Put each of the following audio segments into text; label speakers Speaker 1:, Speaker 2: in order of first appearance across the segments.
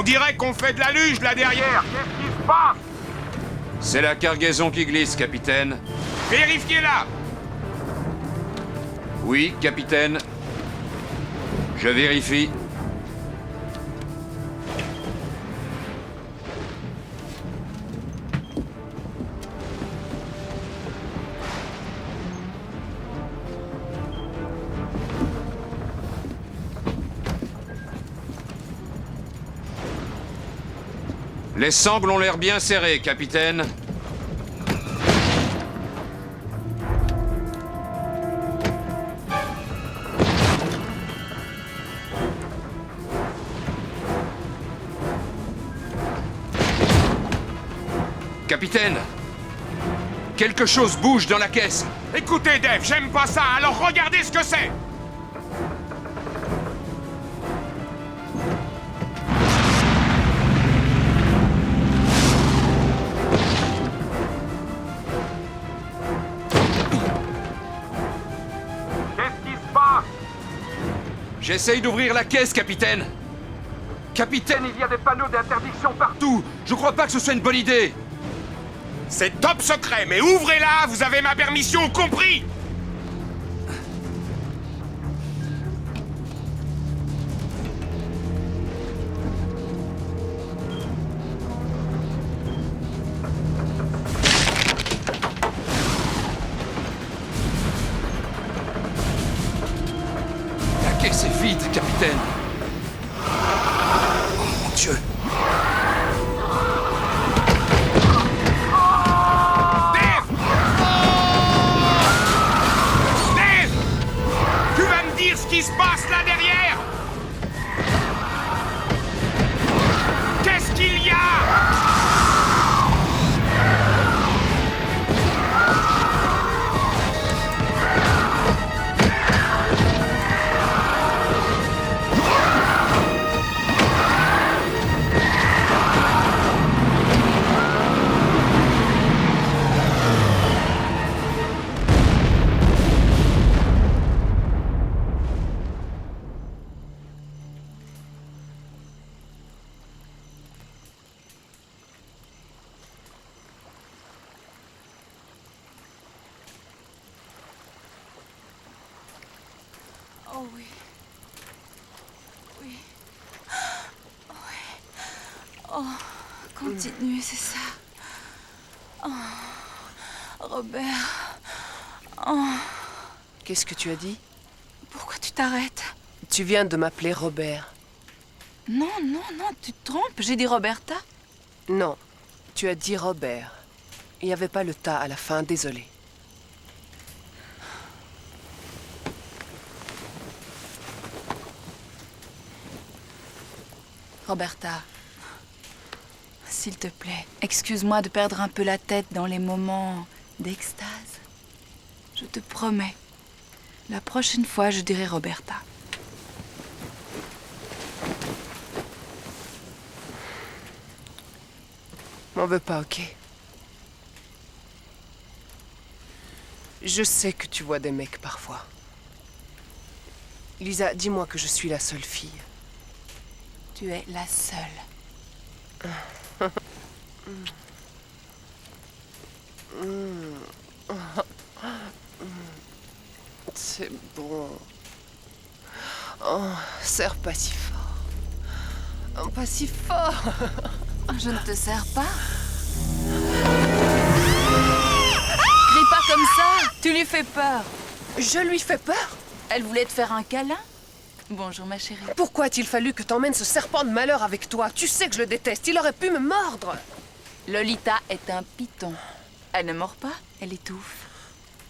Speaker 1: dirait qu'on fait de la luge là derrière. Qu'est-ce qui se passe?
Speaker 2: C'est la cargaison qui glisse, capitaine.
Speaker 1: Vérifiez-la.
Speaker 2: Oui, capitaine. Je vérifie. Les sangles ont l'air bien serrées, capitaine. Capitaine! Quelque chose bouge dans la caisse!
Speaker 1: Écoutez, Dave, j'aime pas ça, alors regardez ce que c'est. Qu'est-ce qui se passe?
Speaker 2: J'essaye d'ouvrir la caisse, capitaine! Capitaine, il y a des panneaux d'interdiction partout! Je crois pas que ce soit une bonne idée!
Speaker 1: C'est top secret, mais ouvrez-la, vous avez ma permission, compris?
Speaker 2: La caisse est vide, capitaine! Oh mon Dieu!
Speaker 1: Ce qui se passe là derrière? Qu'est-ce qu'il y a?
Speaker 3: Oh oui. Oui. Oui. Oh, continue, c'est ça. Oh, Robert. Oh.
Speaker 4: Qu'est-ce que tu as dit?
Speaker 3: Pourquoi tu t'arrêtes?
Speaker 4: Tu viens de m'appeler Robert.
Speaker 3: Non, non, non, tu te trompes. J'ai dit Roberta.
Speaker 4: Non, tu as dit Robert. Il n'y avait pas le ta à la fin, désolé.
Speaker 3: Roberta, s'il te plaît, excuse-moi de perdre un peu la tête dans les moments d'extase. Je te promets, la prochaine fois, je dirai Roberta.
Speaker 4: M'en veux pas, ok? Je sais que tu vois des mecs parfois. Lisa, dis-moi que je suis la seule fille.
Speaker 3: Tu es la seule.
Speaker 4: C'est bon. Oh, serre pas si fort. Oh, pas si fort.
Speaker 3: Je ne te sers pas. Crie pas comme ça, tu lui fais peur.
Speaker 4: Je lui fais peur?
Speaker 3: Elle voulait te faire un câlin? Bonjour ma chérie.
Speaker 4: Pourquoi a-t-il fallu que t'emmènes ce serpent de malheur avec toi? Tu sais que je le déteste, il aurait pu me mordre.
Speaker 3: Lolita est un python. Elle ne mord pas, elle étouffe.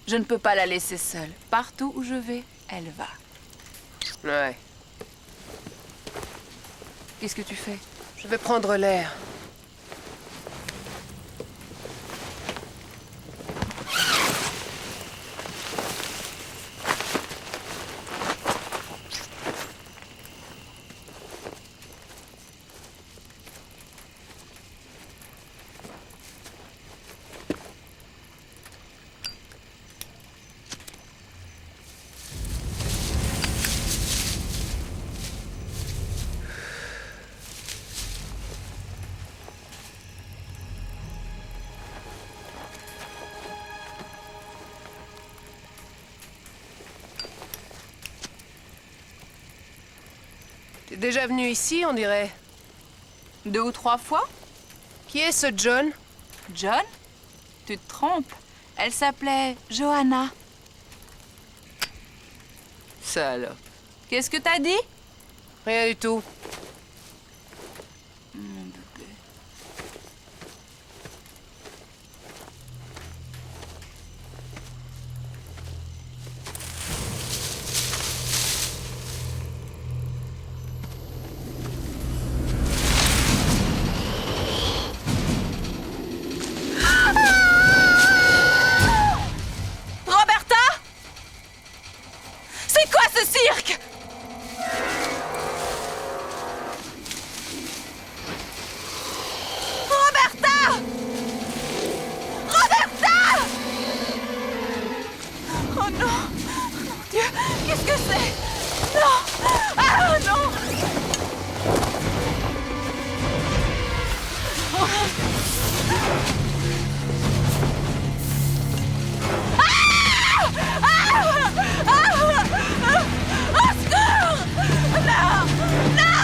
Speaker 3: Je ne peux pas la laisser seule. Partout où je vais, elle va.
Speaker 4: Ouais,
Speaker 3: Qu'est-ce que tu fais?
Speaker 4: je vais prendre l'air. T'es déjà venu ici, on dirait.
Speaker 3: 2 ou 3 fois?
Speaker 4: Qui est ce John?
Speaker 3: John? Tu te trompes. Elle s'appelait Johanna.
Speaker 4: Ça alors.
Speaker 3: Qu'est-ce que t'as dit?
Speaker 4: Rien du tout.
Speaker 3: Mon bébé. Roberta? C'est quoi ce cirque? Roberta! Roberta! Oh non! Mon Dieu! Qu'est-ce que c'est? Non! Ah non! Au secours! Non! Non!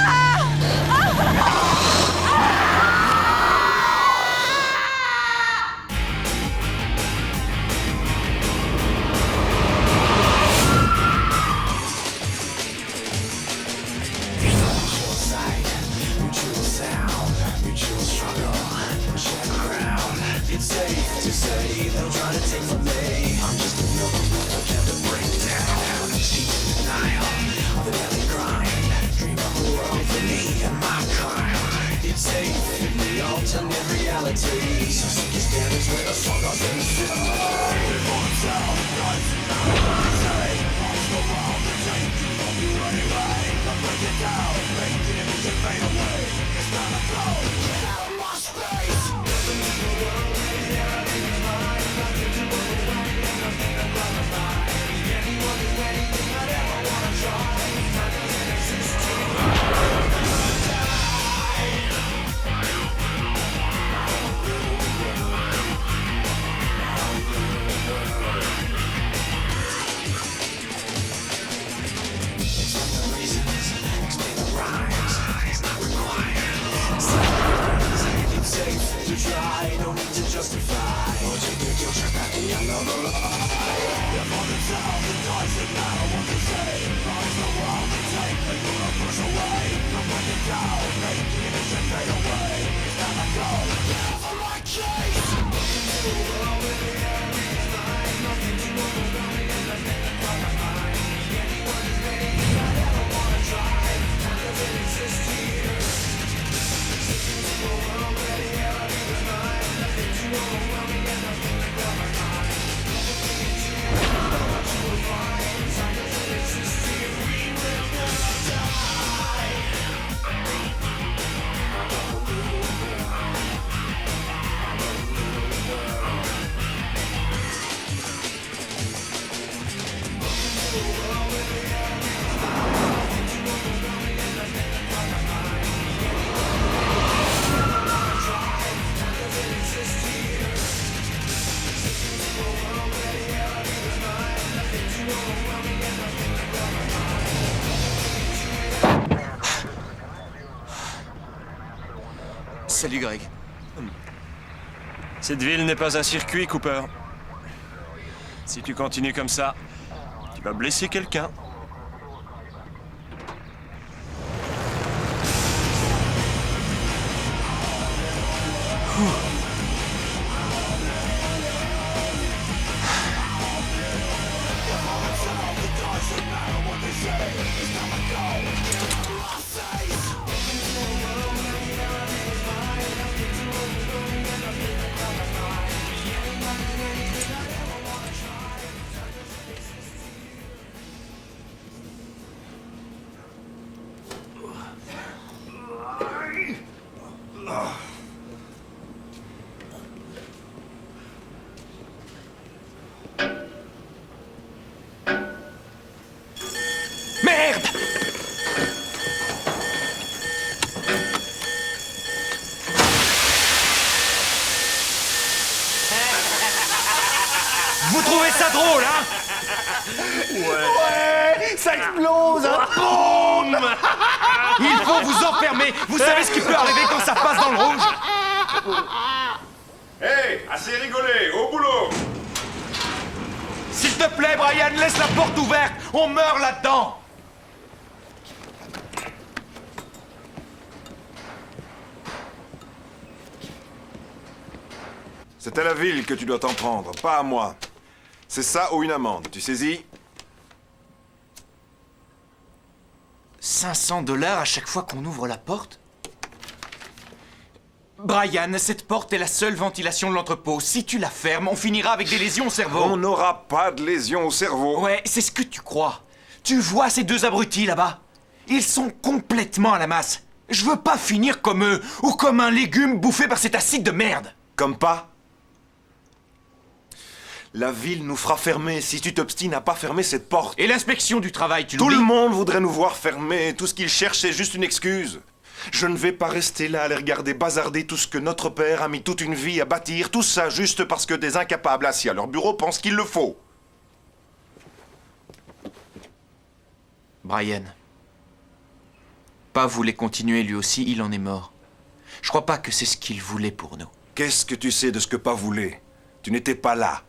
Speaker 5: Salut Greg. Cette ville n'est pas un circuit, Cooper. Si tu continues comme ça, tu vas blesser quelqu'un.
Speaker 1: Merde! Vous trouvez ça drôle, hein?
Speaker 6: Ouais, ça explose, hein. Boum. Il
Speaker 2: faut vous enfermer. Vous savez ce qui peut arriver quand ça passe dans le rouge.
Speaker 1: Hé, assez rigolé, au boulot.
Speaker 2: S'il te plaît, Brian, laisse la porte ouverte. On meurt là-dedans.
Speaker 6: C'est à la ville que tu dois t'en prendre, pas à moi. C'est ça ou une amende, tu saisis?
Speaker 2: $500 à chaque fois qu'on ouvre la porte? Brian, cette porte est la seule ventilation de l'entrepôt. Si tu la fermes, on finira avec des lésions au cerveau.
Speaker 6: On n'aura pas de lésion au cerveau.
Speaker 2: Ouais, c'est ce que tu crois. Tu vois ces deux abrutis là-bas? Ils sont complètement à la masse. Je veux pas finir comme eux, ou comme un légume bouffé par cet acide de merde.
Speaker 6: Comme pas? La ville nous fera fermer si tu t'obstines à pas fermer cette porte.
Speaker 2: Et l'inspection du travail, tu
Speaker 6: Tout
Speaker 2: l'oublies?
Speaker 6: le monde voudrait nous voir fermer. Tout ce qu'ils cherchent, c'est juste une excuse. Je ne vais pas rester là à les regarder bazarder tout ce que notre père a mis toute une vie à bâtir. Tout ça juste parce que des incapables assis à leur bureau pensent qu'il le faut.
Speaker 2: Brian. Pas voulait continuer lui aussi, il en est mort. Je crois pas que c'est ce qu'il voulait pour nous.
Speaker 6: Qu'est-ce que tu sais de ce que pas voulait? Tu n'étais pas là.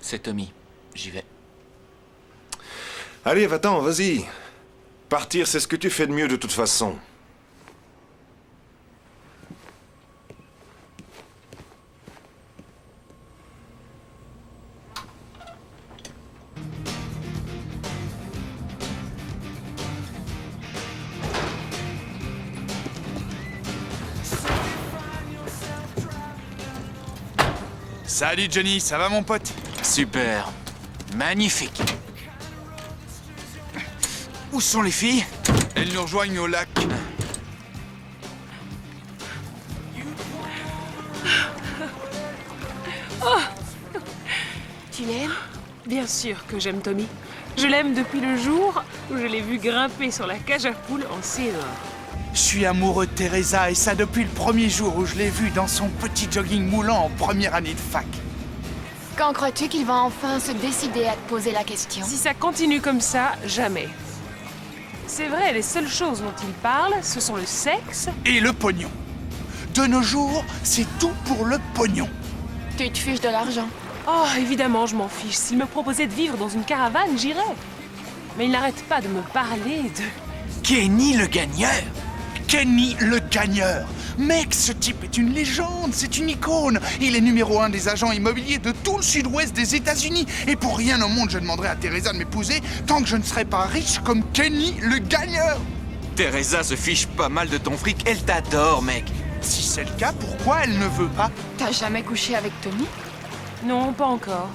Speaker 2: C'est Tommy. J'y vais.
Speaker 6: Allez, va-t'en, vas-y. Partir, c'est ce que tu fais de mieux de toute façon.
Speaker 7: Salut Johnny, ça va mon pote?
Speaker 2: Super. Magnifique. Où sont les filles?
Speaker 7: Elles nous rejoignent au lac.
Speaker 8: Tu l'aimes? Bien sûr que j'aime Tommy. Je l'aime depuis le jour où je l'ai vu grimper sur la cage à poules en CE1.
Speaker 7: Je suis amoureux de Teresa et ça depuis le premier jour où je l'ai vue dans son petit jogging moulant en première année de fac.
Speaker 9: Quand crois-tu qu'il va enfin se décider à te poser la question?
Speaker 8: Si ça continue comme ça, jamais. C'est vrai, les seules choses dont il parle, ce sont le sexe.
Speaker 7: Et le pognon. De nos jours, c'est tout pour le pognon.
Speaker 9: Tu te fiches de l'argent.
Speaker 8: Oh, évidemment, je m'en fiche. S'il me proposait de vivre dans une caravane, j'irais. Mais il n'arrête pas de me parler de...
Speaker 7: Kenny le gagneur. Kenny le gagneur. Mec, ce type est une légende, c'est une icône. Il est numéro 1 des agents immobiliers de tout le sud-ouest des États-Unis. Et pour rien au monde, je demanderai à Teresa de m'épouser tant que je ne serai pas riche comme Kenny le gagneur.
Speaker 2: Teresa se fiche pas mal de ton fric. Elle t'adore, mec.
Speaker 7: Si c'est le cas, pourquoi elle ne veut pas?
Speaker 9: T'as jamais couché avec Tommy?
Speaker 8: Non, pas encore.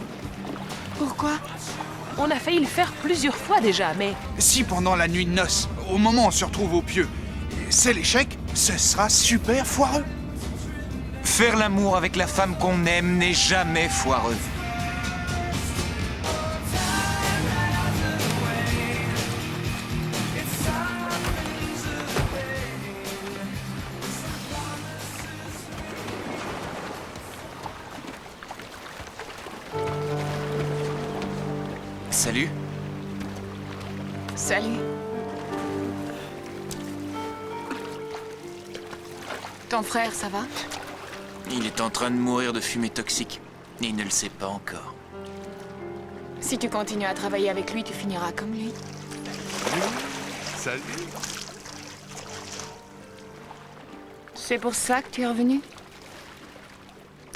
Speaker 9: Pourquoi?
Speaker 8: On a failli le faire plusieurs fois déjà, mais...
Speaker 7: Si pendant la nuit de noces, au moment où on se retrouve au pieu, c'est l'échec, ce sera super foireux.
Speaker 2: Faire l'amour avec la femme qu'on aime n'est jamais foireux. Salut.
Speaker 9: Salut. Ton frère, ça va?
Speaker 2: Il est en train de mourir de fumée toxique. Il ne le sait pas encore.
Speaker 9: Si tu continues à travailler avec lui, tu finiras comme lui.
Speaker 7: Salut.
Speaker 9: C'est pour ça que tu es revenu?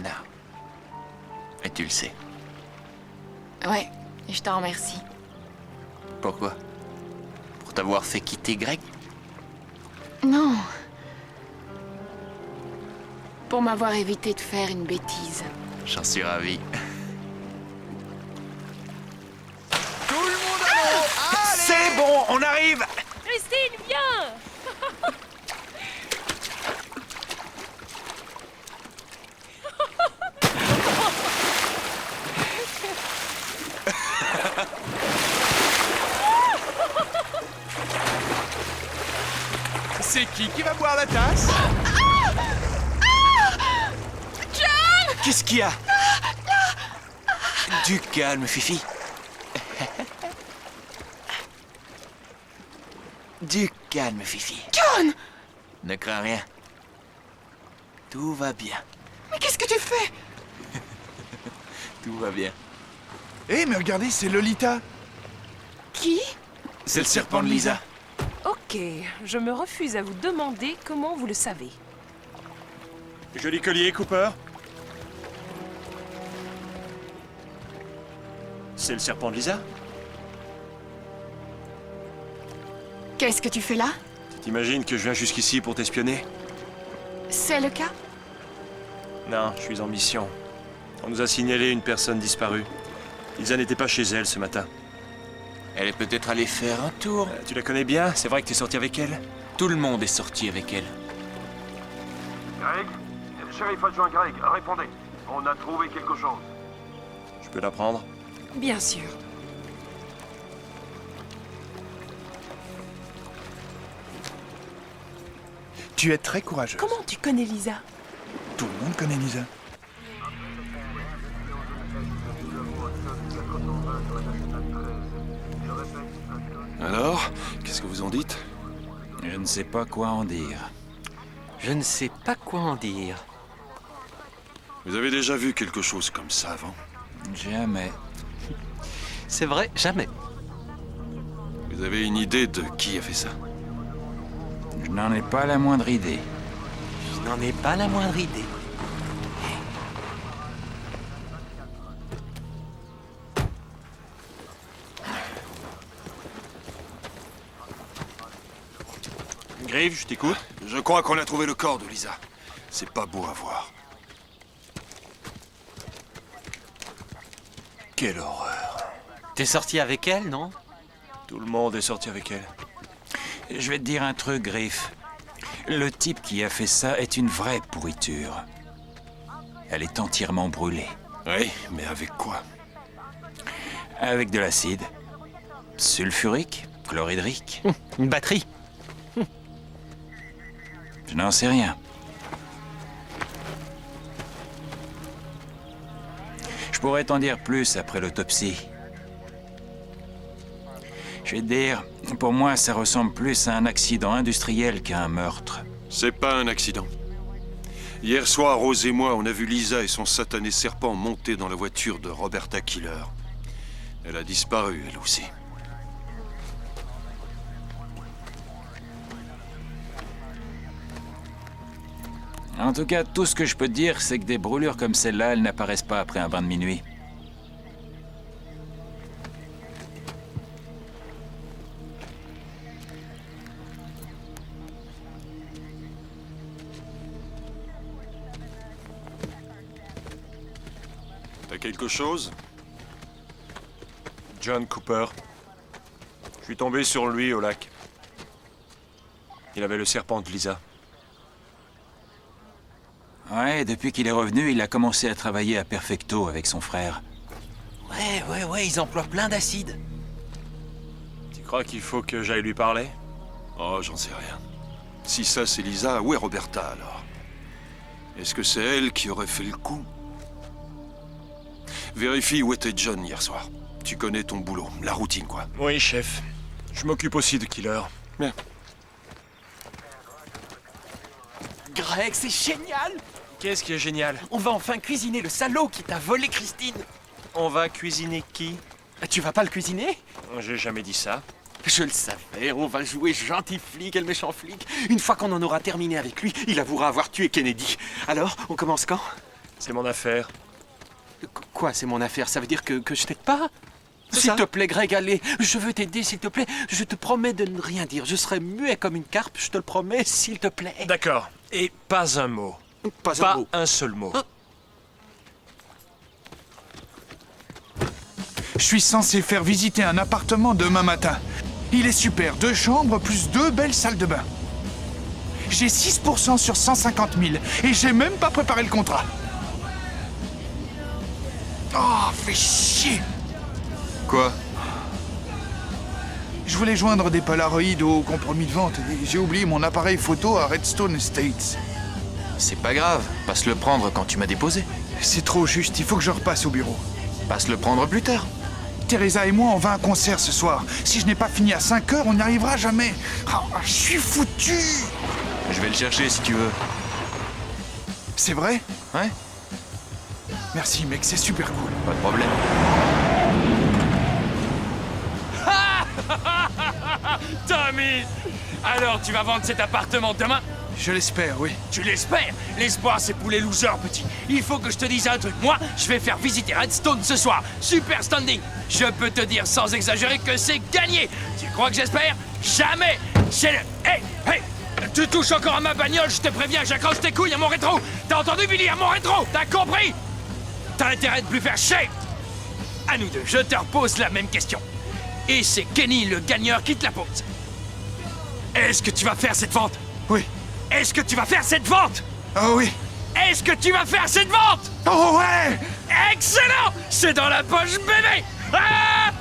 Speaker 2: Non. Et tu le sais.
Speaker 9: Ouais, je t'en remercie.
Speaker 2: Pourquoi? Pour t'avoir fait quitter Greg?
Speaker 9: Non. Pour m'avoir évité de faire une bêtise.
Speaker 2: J'en suis ravi.
Speaker 7: Tout le monde à l'eau. Allez.
Speaker 2: C'est bon, on arrive!
Speaker 8: Christine, viens!
Speaker 7: C'est qui va boire la tasse?
Speaker 2: Qu'est-ce qu'il y a? Du calme, Fifi. Du calme, Fifi. John! Ne crains rien. Tout va bien.
Speaker 7: Mais qu'est-ce que tu fais?
Speaker 2: Tout va bien.
Speaker 7: Eh, mais regardez, c'est Lolita.
Speaker 3: Qui?
Speaker 2: C'est le serpent de Lisa.
Speaker 8: Ok, je me refuse à vous demander comment vous le savez.
Speaker 5: Joli collier, Cooper. C'est le serpent de Lisa?
Speaker 9: Qu'est-ce que tu fais là?
Speaker 5: Tu t'imagines que je viens jusqu'ici pour t'espionner?
Speaker 9: C'est le cas?
Speaker 5: Non, je suis en mission. On nous a signalé une personne disparue. Lisa n'était pas chez elle ce matin.
Speaker 2: Elle est peut-être allée faire un tour.
Speaker 5: Tu la connais bien? C'est vrai que t'es sorti avec elle?
Speaker 2: Tout le monde est sorti avec elle.
Speaker 10: Greg? Shérif adjoint Greg, répondez. On a trouvé quelque chose.
Speaker 5: Je peux la prendre?
Speaker 8: Bien sûr.
Speaker 7: Tu es très courageuse.
Speaker 8: Comment tu connais Lisa?
Speaker 7: Tout le monde connaît Lisa.
Speaker 6: Alors, qu'est-ce que vous en dites?
Speaker 11: Je ne sais pas quoi en dire.
Speaker 12: Je ne sais pas quoi en dire.
Speaker 6: Vous avez déjà vu quelque chose comme ça avant?
Speaker 11: Jamais.
Speaker 12: C'est vrai, jamais.
Speaker 6: Vous avez une idée de qui a fait ça?
Speaker 11: Je n'en ai pas la moindre idée.
Speaker 12: Je n'en ai pas la moindre idée.
Speaker 5: Grieve, je t'écoute.
Speaker 6: Je crois qu'on a trouvé le corps de Lisa. C'est pas beau à voir.
Speaker 5: Quelle horreur.
Speaker 12: T'es sorti avec elle, non?
Speaker 5: Tout le monde est sorti avec elle.
Speaker 11: Je vais te dire un truc, Griff. Le type qui a fait ça est une vraie pourriture. Elle est entièrement brûlée.
Speaker 6: Oui, mais avec quoi?
Speaker 11: Avec de l'acide. Sulfurique, chlorhydrique.
Speaker 12: Une batterie.
Speaker 11: Je n'en sais rien. Je pourrais t'en dire plus après l'autopsie. Je vais te dire, pour moi, ça ressemble plus à un accident industriel qu'à un meurtre.
Speaker 6: C'est pas un accident. Hier soir, Rose et moi, on a vu Lisa et son satané serpent monter dans la voiture de Roberta Killer. Elle a disparu, elle aussi.
Speaker 11: En tout cas, tout ce que je peux te dire, c'est que des brûlures comme celle-là, elles n'apparaissent pas après un bain de minuit.
Speaker 6: T'as quelque chose?
Speaker 5: John Cooper. Je suis tombé sur lui au lac. Il avait le serpent de Lisa.
Speaker 11: Ouais, depuis qu'il est revenu, il a commencé à travailler à Perfecto avec son frère.
Speaker 12: Ouais, ils emploient plein d'acide.
Speaker 5: Tu crois qu'il faut que j'aille lui parler?
Speaker 6: Oh, j'en sais rien. Si ça, c'est Lisa, où est Roberta, alors? Est-ce que c'est elle qui aurait fait le coup? Vérifie où était John hier soir. Tu connais ton boulot, la routine, quoi.
Speaker 5: Oui, chef. Je m'occupe aussi de Killer.
Speaker 6: Bien.
Speaker 2: Greg, c'est génial!
Speaker 5: Qu'est-ce qui est génial?
Speaker 2: On va enfin cuisiner le salaud qui t'a volé Christine!
Speaker 5: On va cuisiner qui?
Speaker 2: Tu vas pas le cuisiner?
Speaker 5: J'ai jamais dit ça.
Speaker 2: Je le savais, on va jouer gentil flic et le méchant flic. Une fois qu'on en aura terminé avec lui, il avouera avoir tué Kennedy. Alors, on commence quand?
Speaker 5: C'est mon affaire.
Speaker 2: Quoi, c'est mon affaire? Ça veut dire que je t'aide pas?
Speaker 5: C'est
Speaker 2: S'il
Speaker 5: ça.
Speaker 2: te plaît, Greg, allez, je veux t'aider, s'il te plaît. Je te promets de ne rien dire. Je serai muet comme une carpe, je te le promets, s'il te plaît.
Speaker 5: D'accord. Et pas un mot.
Speaker 2: Pas
Speaker 5: Pas
Speaker 2: un mot.
Speaker 5: un seul mot.
Speaker 2: Ah.
Speaker 7: Je suis censé faire visiter un appartement demain matin. Il est super, 2 chambres plus 2 belles salles de bain. J'ai 6% sur 150 000 et j'ai même pas préparé le contrat. Oh, fais chier!
Speaker 6: Quoi?
Speaker 7: Je voulais joindre des Polaroids au compromis de vente et j'ai oublié mon appareil photo à Redstone Estates.
Speaker 2: C'est pas grave, passe le prendre quand tu m'as déposé.
Speaker 7: C'est trop juste, il faut que je repasse au bureau.
Speaker 2: Passe le prendre plus tard.
Speaker 7: Teresa et moi, on va à un concert ce soir. Si je n'ai pas fini à 5 heures, on n'y arrivera jamais. Ah, je suis foutu.
Speaker 11: Je vais le chercher si tu veux.
Speaker 7: C'est vrai?
Speaker 11: Ouais?
Speaker 7: Merci mec, c'est super cool.
Speaker 11: Pas de problème.
Speaker 13: Tommy! Alors, tu vas vendre cet appartement demain?
Speaker 7: Je l'espère, oui.
Speaker 13: Tu l'espères? L'espoir, c'est pour les losers, petit. Il faut que je te dise un truc. Moi, je vais faire visiter Redstone ce soir. Super standing. Je peux te dire sans exagérer que c'est gagné. Tu crois que j'espère? Jamais. C'est le... Hey, hey! Tu touches encore à ma bagnole, je te préviens, j'accroche tes couilles à mon rétro. T'as entendu, Billy, à mon rétro? T'as compris? T'as intérêt de plus faire chier. À nous deux, je te repose la même question. Et c'est Kenny, le gagneur, qui te la pose. Est-ce que tu vas faire cette vente?
Speaker 7: Oui.
Speaker 13: Est-ce que tu vas faire cette vente?
Speaker 7: Oh oui.
Speaker 13: Est-ce que tu vas faire cette vente?
Speaker 7: Oh ouais!
Speaker 13: Excellent! C'est dans la poche, bébé! Ah!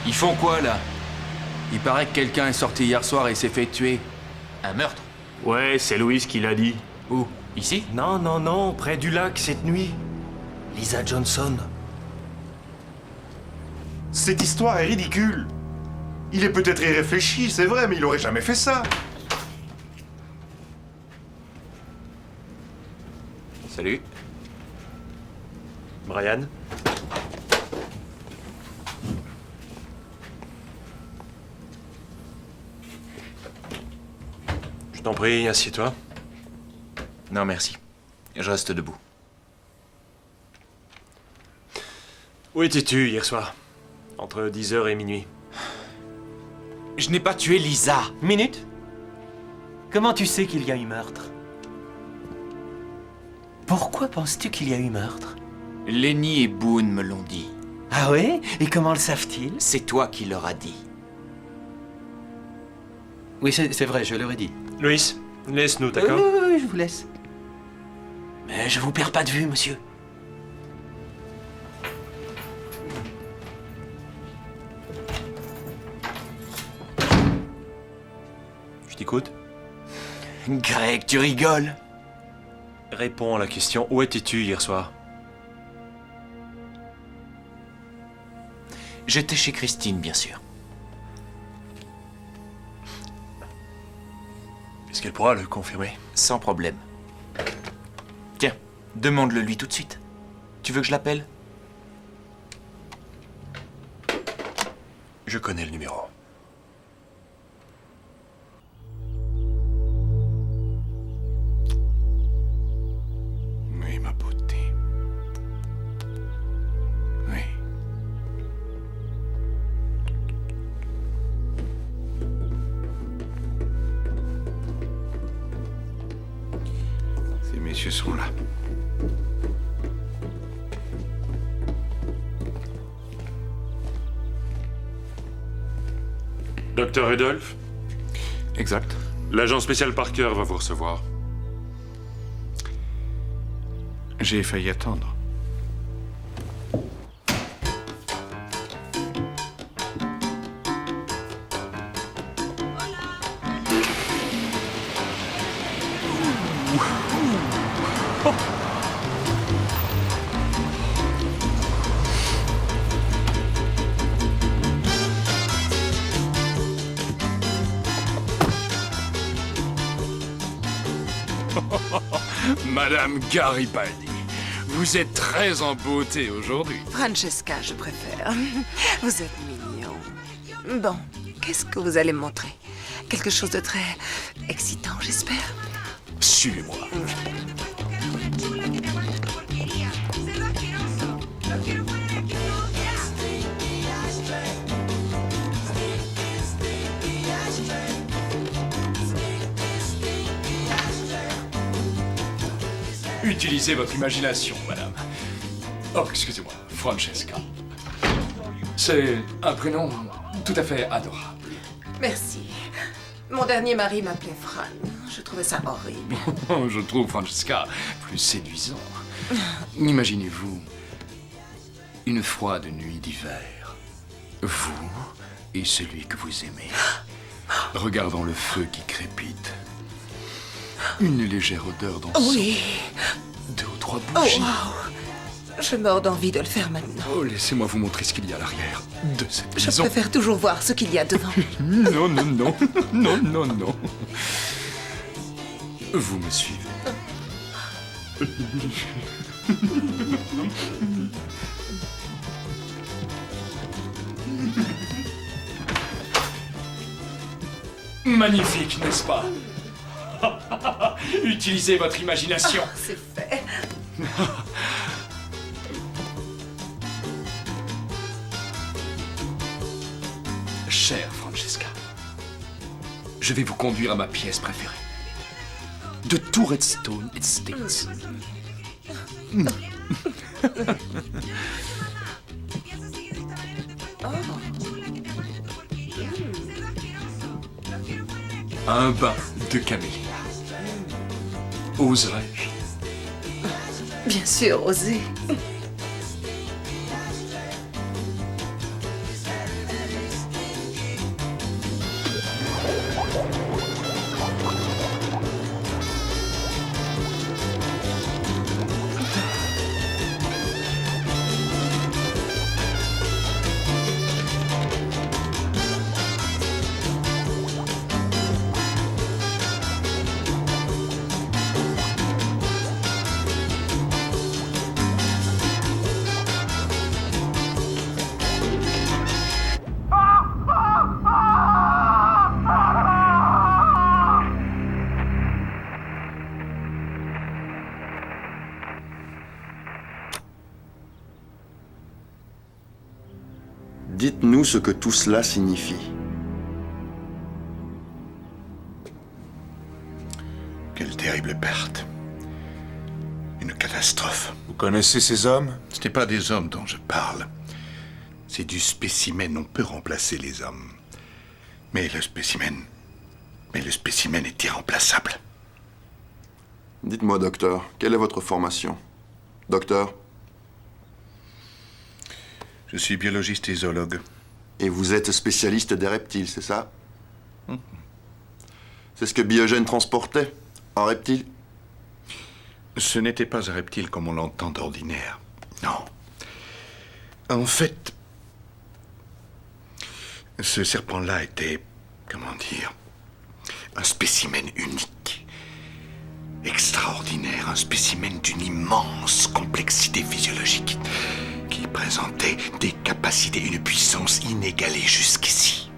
Speaker 2: Ils font quoi, là?
Speaker 14: Il paraît que quelqu'un est sorti hier soir et s'est fait tuer.
Speaker 2: Un meurtre?
Speaker 10: Ouais, c'est Louise qui l'a dit.
Speaker 14: Où?
Speaker 2: Ici?
Speaker 10: Non, près du lac cette nuit. Lisa Johnson.
Speaker 6: Cette histoire est ridicule. Il est peut-être irréfléchi, c'est vrai, mais il aurait jamais fait ça.
Speaker 5: Salut. Brian. Je t'en prie, assieds-toi.
Speaker 2: Non, merci. Je reste debout.
Speaker 5: Où étais-tu hier soir? Entre 10h et minuit.
Speaker 2: Je n'ai pas tué Lisa.
Speaker 12: Minute. Comment tu sais qu'il y a eu meurtre? Pourquoi penses-tu qu'il y a eu meurtre?
Speaker 2: Lenny et Boone me l'ont dit.
Speaker 12: Ah ouais? Et comment le savent-ils?
Speaker 2: C'est toi qui leur as dit.
Speaker 12: Oui, c'est vrai, je leur ai dit.
Speaker 5: Louis, laisse-nous, d'accord?
Speaker 12: Oui, je vous laisse. Mais je vous perds pas de vue, monsieur.
Speaker 5: Je t'écoute.
Speaker 2: Greg, tu rigoles?
Speaker 5: Réponds à la question, où étais-tu hier soir?
Speaker 2: J'étais chez Christine, bien sûr.
Speaker 5: Est-ce qu'elle pourra le confirmer?
Speaker 2: Sans problème. Tiens, demande-le lui tout de suite. Tu veux que je l'appelle?
Speaker 5: Je connais le numéro.
Speaker 7: Oui, ma beauté. Oui. Ces messieurs sont là.
Speaker 15: Docteur Rudolph,
Speaker 16: Exact.
Speaker 15: l'agent spécial Parker va vous recevoir.
Speaker 16: J'ai failli attendre.
Speaker 17: Madame Garibaldi, vous êtes très en beauté aujourd'hui.
Speaker 4: Francesca, je préfère. Vous êtes mignon. Bon, qu'est-ce que vous allez me montrer? Quelque chose de très excitant, j'espère.
Speaker 17: Suivez-moi. Utilisez votre imagination, madame. Oh, excusez-moi, Francesca. C'est un prénom tout à fait adorable.
Speaker 4: Merci. Mon dernier mari m'appelait Fran. Je trouvais ça horrible.
Speaker 17: Je trouve Francesca plus séduisant. Imaginez-vous une froide nuit d'hiver.
Speaker 7: Vous et celui que vous aimez. Regardant le feu qui crépite. Une légère odeur d'encens.
Speaker 4: Oui.
Speaker 7: 2 ou 3
Speaker 4: Oh,
Speaker 7: bougies.
Speaker 4: wow. Je meurs d'envie de le faire maintenant.
Speaker 7: Oh, laissez-moi vous montrer ce qu'il y a à l'arrière de cette
Speaker 4: Je
Speaker 7: maison.
Speaker 4: préfère toujours voir ce qu'il y a devant.
Speaker 7: Non, non, non. Non, non, non. Vous me suivez.
Speaker 17: Magnifique, n'est-ce pas? Utilisez votre imagination.
Speaker 4: C'est fait.
Speaker 17: Chère Francesca, je vais vous conduire à ma pièce préférée. De tout Redstone Estates. Un bain de camélie. Oserais-je?
Speaker 4: Bien sûr, osez.
Speaker 6: Dites-nous ce que tout cela signifie.
Speaker 16: Quelle terrible perte. Une catastrophe.
Speaker 18: Vous connaissez ces hommes?
Speaker 16: Ce n'est pas des hommes dont je parle. C'est du spécimen. On peut remplacer les hommes. Mais le spécimen est irremplaçable.
Speaker 6: Dites-moi, docteur, quelle est votre formation? Docteur?
Speaker 16: Je suis biologiste et zoologue.
Speaker 6: Et vous êtes spécialiste des reptiles, c'est ça? C'est ce que Biogène transportait? Un reptile?
Speaker 16: Ce n'était pas un reptile comme on l'entend d'ordinaire. Non. En fait, ce serpent-là était, comment dire, un spécimen unique, extraordinaire, un spécimen d'une immense complexité physiologique qui présentait des capacités, une puissance inégalée jusqu'ici.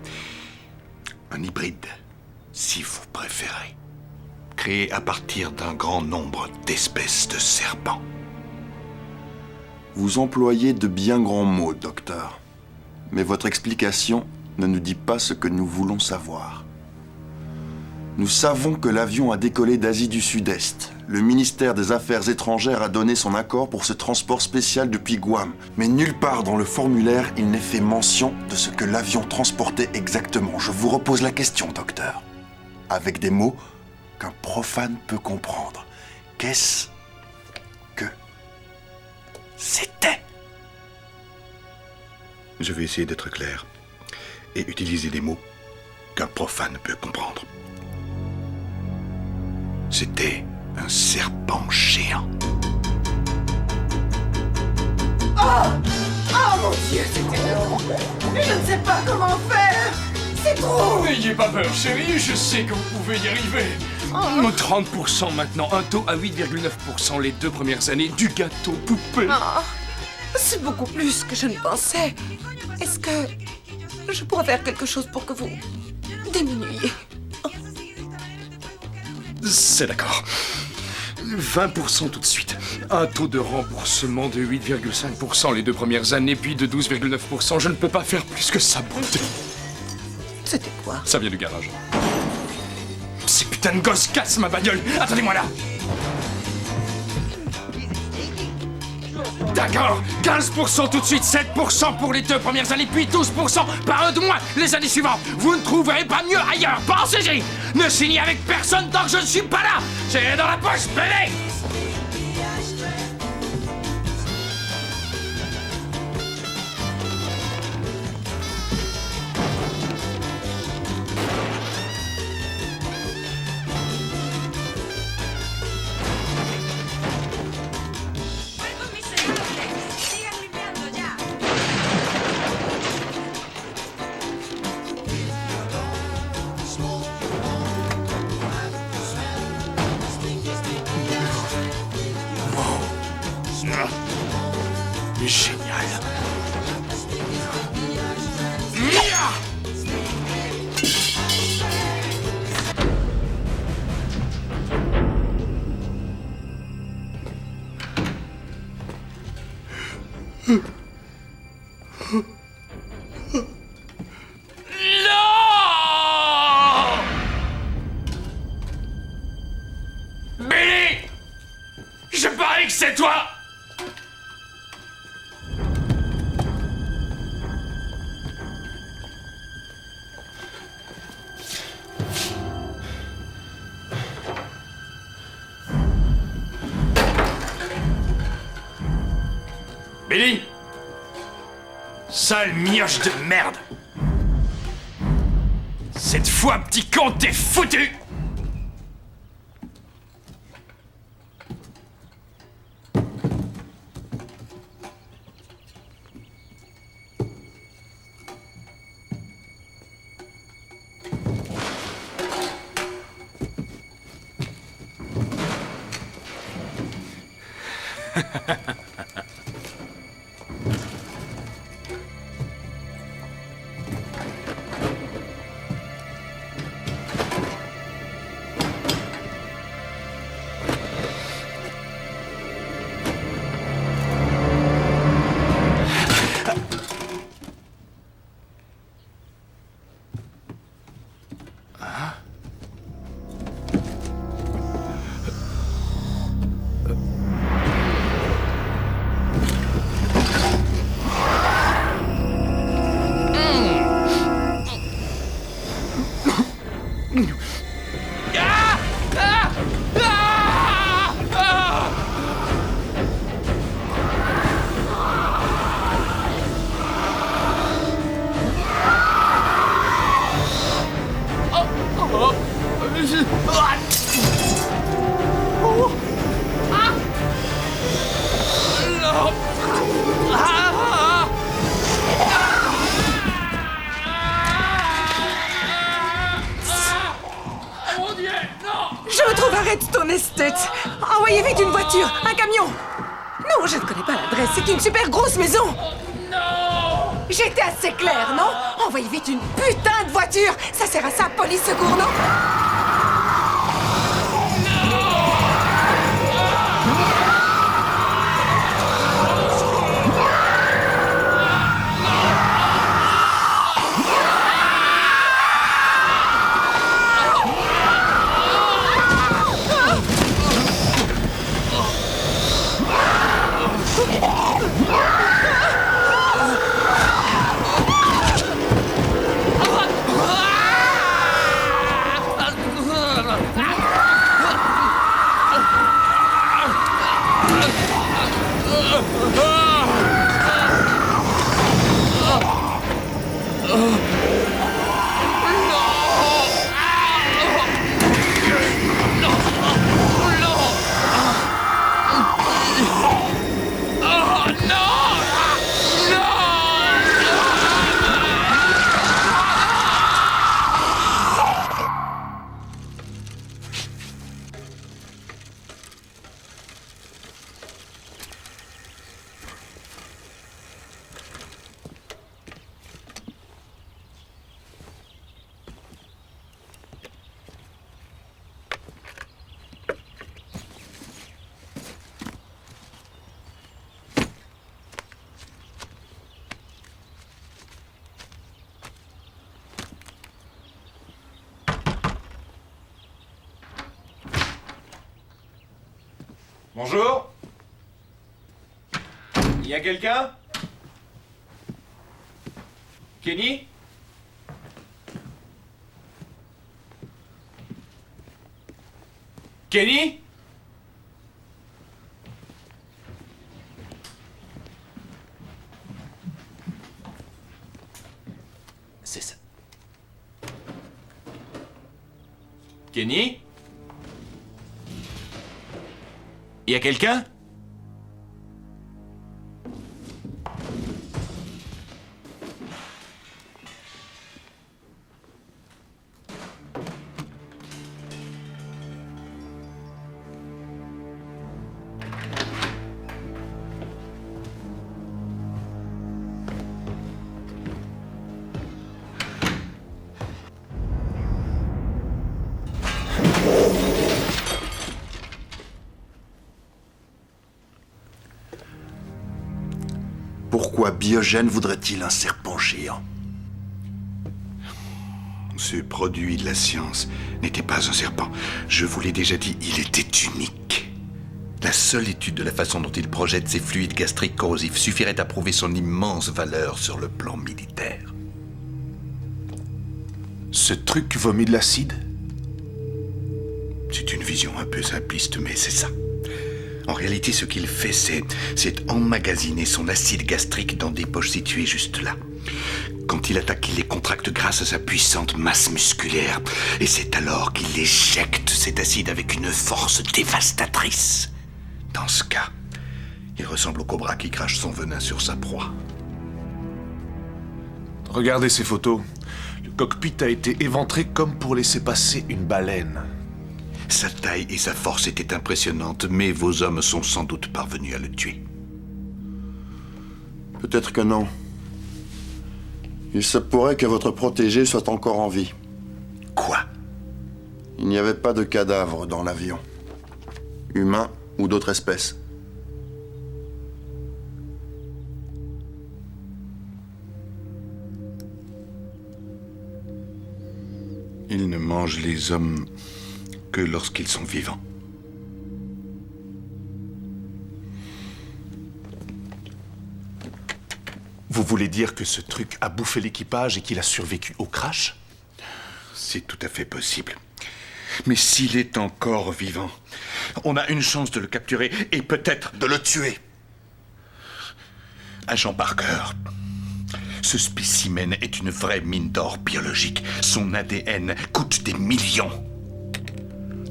Speaker 16: Un hybride, si vous préférez, créé à partir d'un grand nombre d'espèces de serpents.
Speaker 6: Vous employez de bien grands mots, docteur. Mais votre explication ne nous dit pas ce que nous voulons savoir. Nous savons que l'avion a décollé d'Asie du Sud-Est. Le ministère des Affaires étrangères a donné son accord pour ce transport spécial depuis Guam. Mais nulle part dans le formulaire, il n'est fait mention de ce que l'avion transportait exactement. Je vous repose la question, docteur. Avec des mots qu'un profane peut comprendre. Qu'est-ce que c'était?
Speaker 16: Je vais essayer d'être clair et utiliser des mots qu'un profane peut comprendre. C'était un serpent géant.
Speaker 4: Oh! Oh mon Dieu, c'est énorme! Je ne sais pas comment faire! C'est trop!
Speaker 17: N'ayez pas peur, chérie, je sais que vous pouvez y arriver. 30% maintenant, un taux à 8,9% les 2 premières années du gâteau poupée.
Speaker 4: Oh, c'est beaucoup plus que je ne pensais. Est-ce que je pourrais faire quelque chose pour que vous diminuiez?
Speaker 17: C'est d'accord. 20% tout de suite. Un taux de remboursement de 8,5% les 2 premières années, puis de 12,9%. Je ne peux pas faire plus que ça, beauté.
Speaker 4: C'était quoi?
Speaker 17: Ça vient du garage. Ces putains de gosses cassent ma bagnole. Attendez-moi là. D'accord, 15% tout de suite, 7% pour les 2 premières années, puis 12% par un de moins les années suivantes. Vous ne trouverez pas mieux ailleurs, pensez-y. Ne signez avec personne tant que je ne suis pas là. C'est dans la poche, bébé. Génial.
Speaker 13: Non! Billy! Je parie que c'est toi! Billy! Sale mioche de merde! Cette fois, petit con, t'es foutu!
Speaker 4: Je me trouve à Redstone Estate. Envoyez vite une voiture, un camion. Non, je ne connais pas l'adresse, c'est une super grosse maison.
Speaker 13: Non!
Speaker 4: J'étais assez clair, non? Envoyez vite une putain de voiture. Ça sert à ça, police secours, non?
Speaker 2: Bonjour. Il y a quelqu'un? Kenny? Kenny? C'est ça. Kenny? Y a quelqu'un?
Speaker 16: Pourquoi Biogène voudrait-il un serpent géant? Ce produit de la science n'était pas un serpent. Je vous l'ai déjà dit, il était unique. La seule étude de la façon dont il projette ses fluides gastriques corrosifs suffirait à prouver son immense valeur sur le plan militaire.
Speaker 6: Ce truc vomit de l'acide?
Speaker 16: C'est une vision un peu simpliste, mais c'est ça. En réalité, ce qu'il fait, c'est emmagasiner son acide gastrique dans des poches situées juste là. Quand il attaque, il les contracte grâce à sa puissante masse musculaire. Et c'est alors qu'il éjecte cet acide avec une force dévastatrice. Dans ce cas, il ressemble au cobra qui crache son venin sur sa proie.
Speaker 6: Regardez ces photos. Le cockpit a été éventré comme pour laisser passer une baleine.
Speaker 16: Sa taille et sa force étaient impressionnantes, mais vos hommes sont sans doute parvenus à le tuer.
Speaker 18: Peut-être que non. Il se pourrait que votre protégé soit encore en vie.
Speaker 16: Quoi?
Speaker 18: Il n'y avait pas de cadavre dans l'avion. Humain ou d'autres espèces.
Speaker 16: Il ne mange les hommes que lorsqu'ils sont vivants.
Speaker 6: Vous voulez dire que ce truc a bouffé l'équipage et qu'il a survécu au crash?
Speaker 16: C'est tout à fait possible. Mais s'il est encore vivant, on a une chance de le capturer et peut-être de le tuer. Agent Parker, ce spécimen est une vraie mine d'or biologique. Son ADN coûte des millions.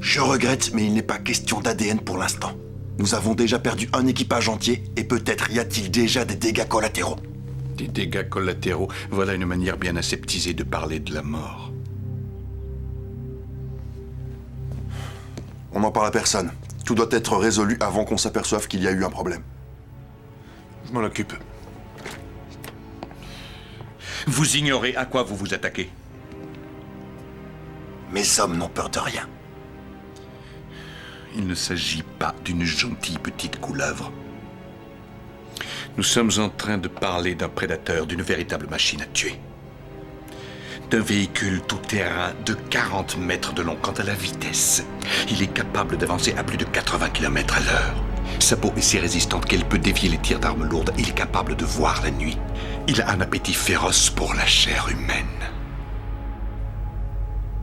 Speaker 18: Je regrette, mais il n'est pas question d'ADN pour l'instant. Nous avons déjà perdu un équipage entier et peut-être y a-t-il déjà des dégâts collatéraux.
Speaker 16: Des dégâts collatéraux, voilà une manière bien aseptisée de parler de la mort.
Speaker 18: On n'en parle à personne. Tout doit être résolu avant qu'on s'aperçoive qu'il y a eu un problème.
Speaker 6: Je m'en occupe.
Speaker 16: Vous ignorez à quoi vous vous attaquez.
Speaker 18: Mes hommes n'ont peur de rien.
Speaker 16: Il ne s'agit pas d'une gentille petite couleuvre. Nous sommes en train de parler d'un prédateur, d'une véritable machine à tuer. D'un véhicule tout-terrain de 40 mètres de long. Quant à la vitesse, il est capable d'avancer à plus de 80 km à l'heure. Sa peau est si résistante qu'elle peut dévier les tirs d'armes lourdes. Il est capable de voir la nuit. Il a un appétit féroce pour la chair humaine.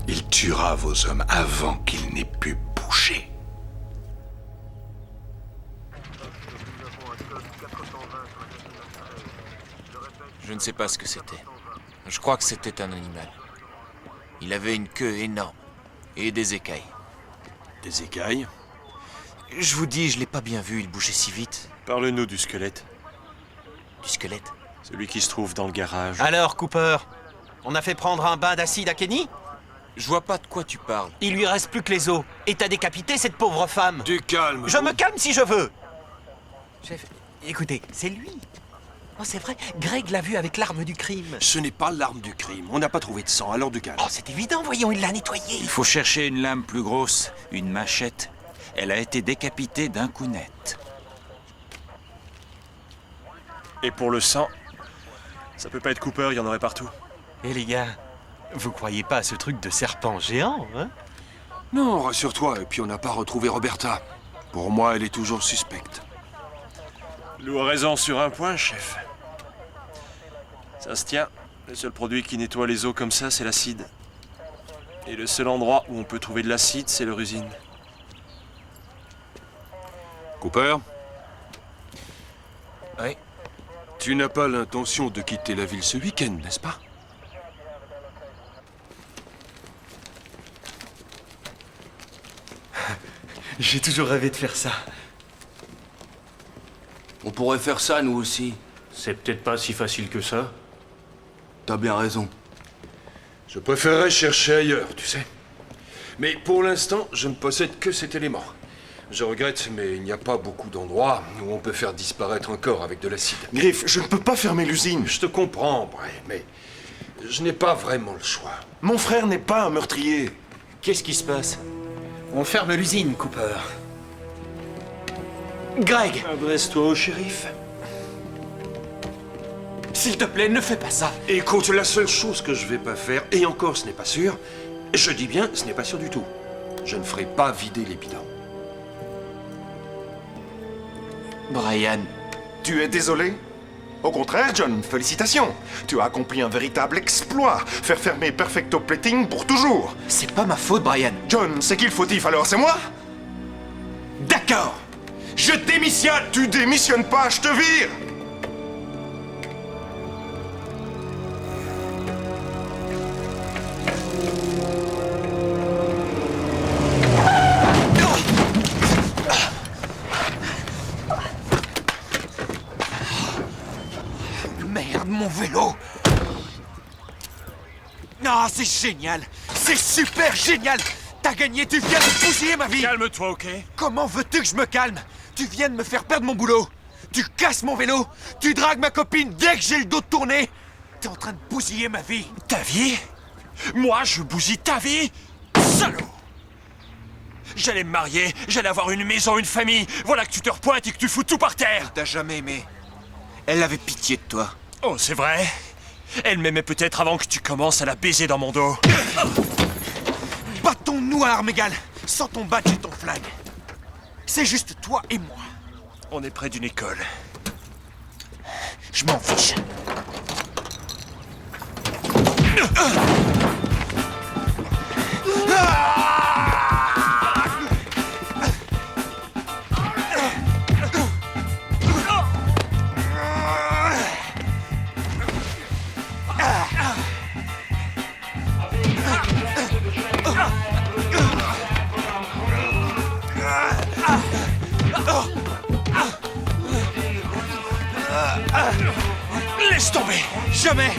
Speaker 16: Il tuera vos hommes avant qu'ils n'aient pu bouger.
Speaker 13: Je ne sais pas ce que c'était. Je crois que c'était un animal. Il avait une queue énorme et des écailles.
Speaker 5: Des écailles?
Speaker 13: Je vous dis, je l'ai pas bien vu, il bougeait si vite.
Speaker 5: Parle-nous du squelette.
Speaker 13: Du squelette?
Speaker 5: Celui qui se trouve dans le garage.
Speaker 12: Alors, Cooper, on a fait prendre un bain d'acide à Kenny?
Speaker 13: Je vois pas de quoi tu parles.
Speaker 12: Il lui reste plus que les os. Et t'as décapité cette pauvre femme.
Speaker 5: Du calme.
Speaker 12: Je me calme si je veux. Chef, écoutez, c'est lui. Oh, c'est vrai, Greg l'a vu avec l'arme du crime.
Speaker 5: Ce n'est pas l'arme du crime. On n'a pas trouvé de sang, alors du calme.
Speaker 12: Oh, c'est évident, voyons, il l'a nettoyé.
Speaker 11: Il faut chercher une lame plus grosse, une machette. Elle a été décapitée d'un coup net.
Speaker 5: Et pour le sang, ça peut pas être Cooper, il y en aurait partout.
Speaker 12: Et les gars, vous croyez pas à ce truc de serpent géant, hein?
Speaker 10: Non, rassure-toi, et puis on n'a pas retrouvé Roberta. Pour moi, elle est toujours suspecte.
Speaker 5: Lou a raison sur un point, chef. Ça se tient. Le seul produit qui nettoie les eaux comme ça, c'est l'acide. Et le seul endroit où on peut trouver de l'acide, c'est leur usine.
Speaker 10: Cooper?
Speaker 13: Oui.
Speaker 10: Tu n'as pas l'intention de quitter la ville ce week-end, n'est-ce pas?
Speaker 14: J'ai toujours rêvé de faire ça.
Speaker 19: On pourrait faire ça, nous aussi.
Speaker 14: C'est peut-être pas si facile que ça.
Speaker 19: T'as bien raison.
Speaker 10: Je préférerais chercher ailleurs, tu sais. Mais pour l'instant, je ne possède que cet élément. Je regrette, mais il n'y a pas beaucoup d'endroits où on peut faire disparaître un corps avec de l'acide.
Speaker 18: Griff, je ne peux pas fermer l'usine.
Speaker 10: Je te comprends, Bray, mais je n'ai pas vraiment le choix.
Speaker 18: Mon frère n'est pas un meurtrier.
Speaker 12: Qu'est-ce qui se passe? On ferme l'usine, Cooper. Greg!
Speaker 5: Adresse-toi au shérif.
Speaker 2: S'il te plaît, ne fais pas ça.
Speaker 10: Écoute, la seule chose que je vais pas faire, et encore ce n'est pas sûr, je dis bien ce n'est pas sûr du tout, je ne ferai pas vider les bidons.
Speaker 2: Brian.
Speaker 6: Tu es désolé? Au contraire, John, félicitations. Tu as accompli un véritable exploit. Faire fermer Perfecto Plating pour toujours.
Speaker 2: C'est pas ma faute, Brian.
Speaker 6: John, c'est qui le fautif alors? C'est moi?
Speaker 2: D'accord. Je démissionne.
Speaker 6: Tu démissionnes pas, je te vire.
Speaker 2: Merde, mon vélo! Non, c'est génial! C'est super génial! T'as gagné, tu viens de bousiller ma vie!
Speaker 5: Calme-toi, ok?
Speaker 2: Comment veux-tu que je me calme? Tu viens de me faire perdre mon boulot! Tu casses mon vélo! Tu dragues ma copine dès que j'ai le dos tourné! T'es en train de bousiller ma vie!
Speaker 5: Ta vie? Moi, je bousille ta vie? Salaud! J'allais me marier, j'allais avoir une maison, une famille. Voilà que tu te repointes et que tu fous tout par terre!
Speaker 2: T'as jamais aimé. Elle avait pitié de toi.
Speaker 5: Oh, c'est vrai? Elle m'aimait peut-être avant que tu commences à la baiser dans mon dos.
Speaker 2: Bâton noir, Mégal! Sans ton badge et ton flag. C'est juste toi et moi.
Speaker 5: On est près d'une école.
Speaker 2: Je m'en fiche.
Speaker 5: Laisse tomber!
Speaker 2: Jamais!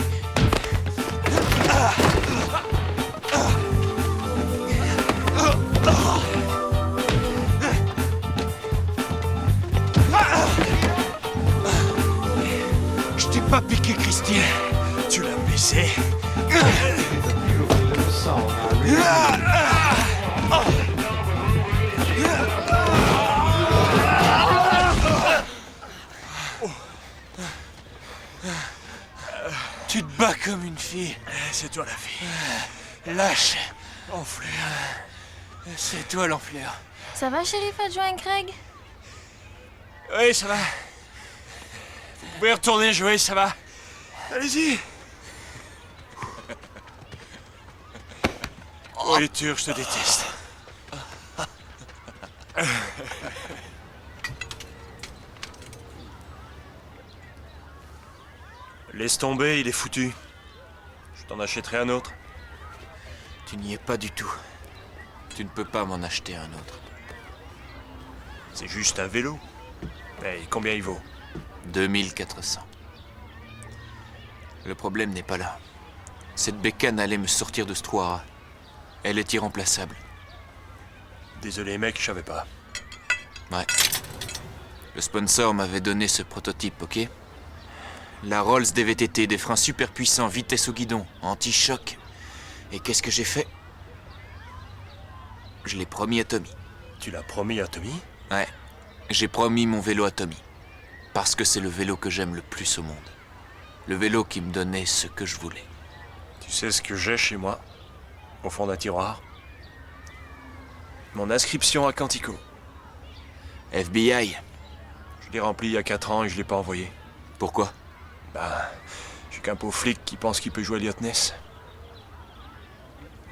Speaker 2: Je t'ai pas piqué, Christine.
Speaker 5: Tu l'as baissé.
Speaker 2: Tu te bats comme une fille.
Speaker 5: C'est toi la fille.
Speaker 2: Lâche.
Speaker 5: Enflure.
Speaker 2: C'est toi l'enflure.
Speaker 9: Ça va, shérif adjoint Greg?
Speaker 5: Oui, ça va. Vous pouvez retourner jouer, ça va. Allez-y. Oui, Tur, je te déteste. Laisse tomber, il est foutu. Je t'en achèterai un autre.
Speaker 2: Tu n'y es pas du tout. Tu ne peux pas m'en acheter un autre.
Speaker 5: C'est juste un vélo. Et combien il vaut?
Speaker 2: 2400. Le problème n'est pas là. Cette bécane allait me sortir de ce trou. Elle est irremplaçable.
Speaker 5: Désolé mec, je savais pas.
Speaker 2: Ouais. Le sponsor m'avait donné ce prototype, ok? La Rolls des VTT, des freins super puissants, vitesse au guidon, anti-choc. Et qu'est-ce que j'ai fait? Je l'ai promis à Tommy.
Speaker 5: Tu l'as promis à Tommy?
Speaker 2: Ouais. J'ai promis mon vélo à Tommy. Parce que c'est le vélo que j'aime le plus au monde. Le vélo qui me donnait ce que je voulais.
Speaker 5: Tu sais ce que j'ai chez moi? Au fond d'un tiroir? Mon inscription à Quantico.
Speaker 2: FBI.
Speaker 5: Je l'ai rempli il y a 4 ans et je l'ai pas envoyé.
Speaker 2: Pourquoi?
Speaker 5: Bah, je suis qu'un pauvre flic qui pense qu'il peut jouer à Liotness.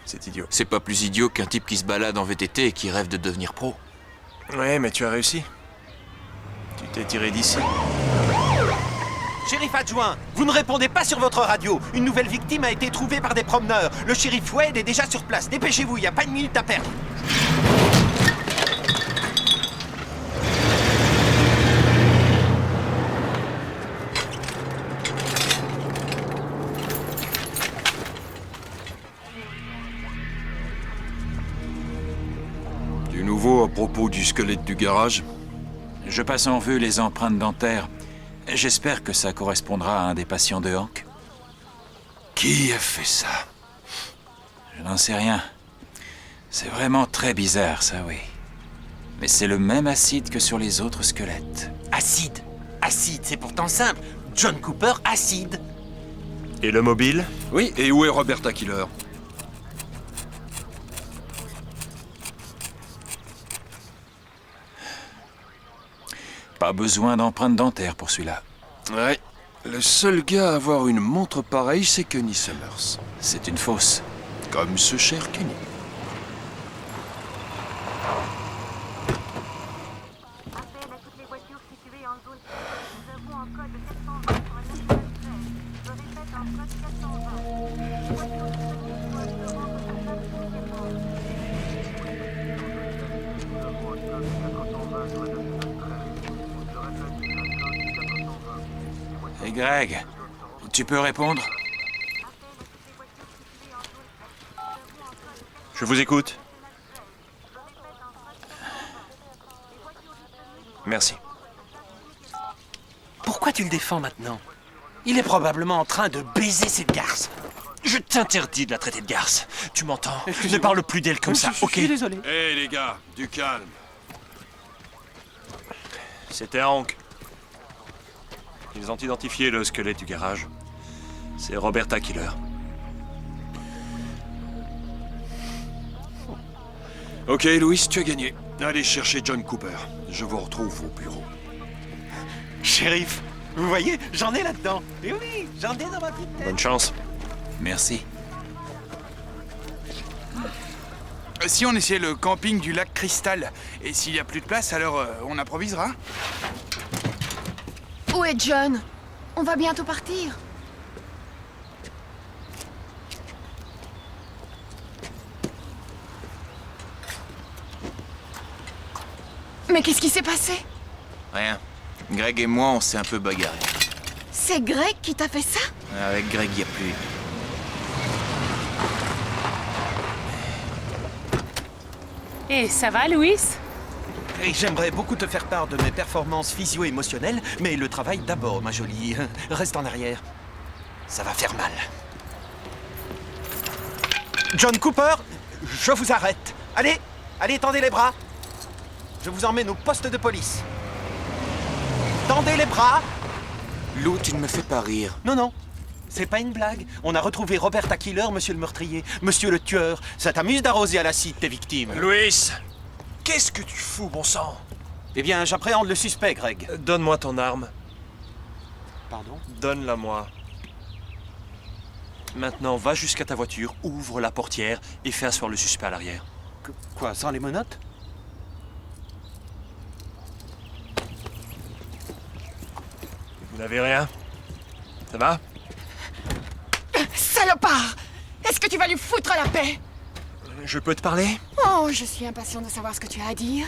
Speaker 5: C'est idiot.
Speaker 2: C'est pas plus idiot qu'un type qui se balade en VTT et qui rêve de devenir pro.
Speaker 5: Ouais, mais tu as réussi. Tu t'es tiré d'ici.
Speaker 12: Shérif adjoint, vous ne répondez pas sur votre radio. Une nouvelle victime a été trouvée par des promeneurs. Le shérif Wade est déjà sur place. Dépêchez-vous, il n'y a pas une minute à perdre.
Speaker 10: Du nouveau à propos du squelette du garage?
Speaker 11: Je passe en vue les empreintes dentaires. J'espère que ça correspondra à un des patients de Hank.
Speaker 10: Qui a fait ça?
Speaker 11: Je n'en sais rien. C'est vraiment très bizarre, ça, oui. Mais c'est le même acide que sur les autres squelettes.
Speaker 12: Acide. Acide, c'est pourtant simple. John Cooper acide.
Speaker 5: Et le mobile?
Speaker 10: Oui, et où est Roberta Killer?
Speaker 11: Pas besoin d'empreinte dentaire pour celui-là.
Speaker 10: Ouais. Le seul gars à avoir une montre pareille, c'est Kenny Summers.
Speaker 11: C'est une fausse.
Speaker 10: Comme ce cher Kenny.
Speaker 11: Et Greg, tu peux répondre?
Speaker 5: Je vous écoute. Merci.
Speaker 12: Pourquoi tu le défends maintenant? Il est probablement en train de baiser cette garce. Je t'interdis de la traiter de garce. Tu m'entends? Ne parle plus d'elle comme ça, ok?
Speaker 8: Je suis désolé.
Speaker 10: Hé les gars, du calme.
Speaker 5: C'était Hank. Ils ont identifié le squelette du garage. C'est Roberta Killer.
Speaker 10: Ok, Louis, tu as gagné. Allez chercher John Cooper. Je vous retrouve au bureau.
Speaker 12: Shérif, vous voyez, j'en ai là-dedans. Et oui, j'en ai dans ma petite tête.
Speaker 5: Bonne chance.
Speaker 11: Merci.
Speaker 7: Si on essayait le camping du lac Cristal, et s'il n'y a plus de place, alors on improvisera.
Speaker 9: Où est John? On va bientôt partir. Mais qu'est-ce qui s'est passé?
Speaker 2: Rien. Greg et moi, on s'est un peu bagarré.
Speaker 9: C'est Greg qui t'a fait ça?
Speaker 2: Avec Greg, y a plus.
Speaker 8: Et ça va, Louis?
Speaker 12: Et j'aimerais beaucoup te faire part de mes performances physio-émotionnelles, mais le travail d'abord, ma jolie. Reste en arrière. Ça va faire mal. John Cooper, je vous arrête. Allez, allez, tendez les bras. Je vous emmène au poste de police. Tendez les bras.
Speaker 2: Lou, tu ne me fais pas rire.
Speaker 12: Non, non. C'est pas une blague. On a retrouvé Roberta Killer, monsieur le meurtrier. Monsieur le tueur. Ça t'amuse d'arroser à l'acide tes victimes?
Speaker 5: Louis! Qu'est-ce que tu fous, bon sang?
Speaker 12: Eh bien, j'appréhende le suspect, Greg.
Speaker 5: Donne-moi ton arme.
Speaker 12: Pardon?
Speaker 5: Donne-la-moi. Maintenant, va jusqu'à ta voiture, ouvre la portière et fais asseoir le suspect à l'arrière.
Speaker 12: Quoi, sans les menottes?
Speaker 5: Vous n'avez rien? Ça va?
Speaker 9: Salopard! Est-ce que tu vas lui foutre la paix?
Speaker 5: Je peux te parler?
Speaker 9: Oh, je suis impatient de savoir ce que tu as à dire.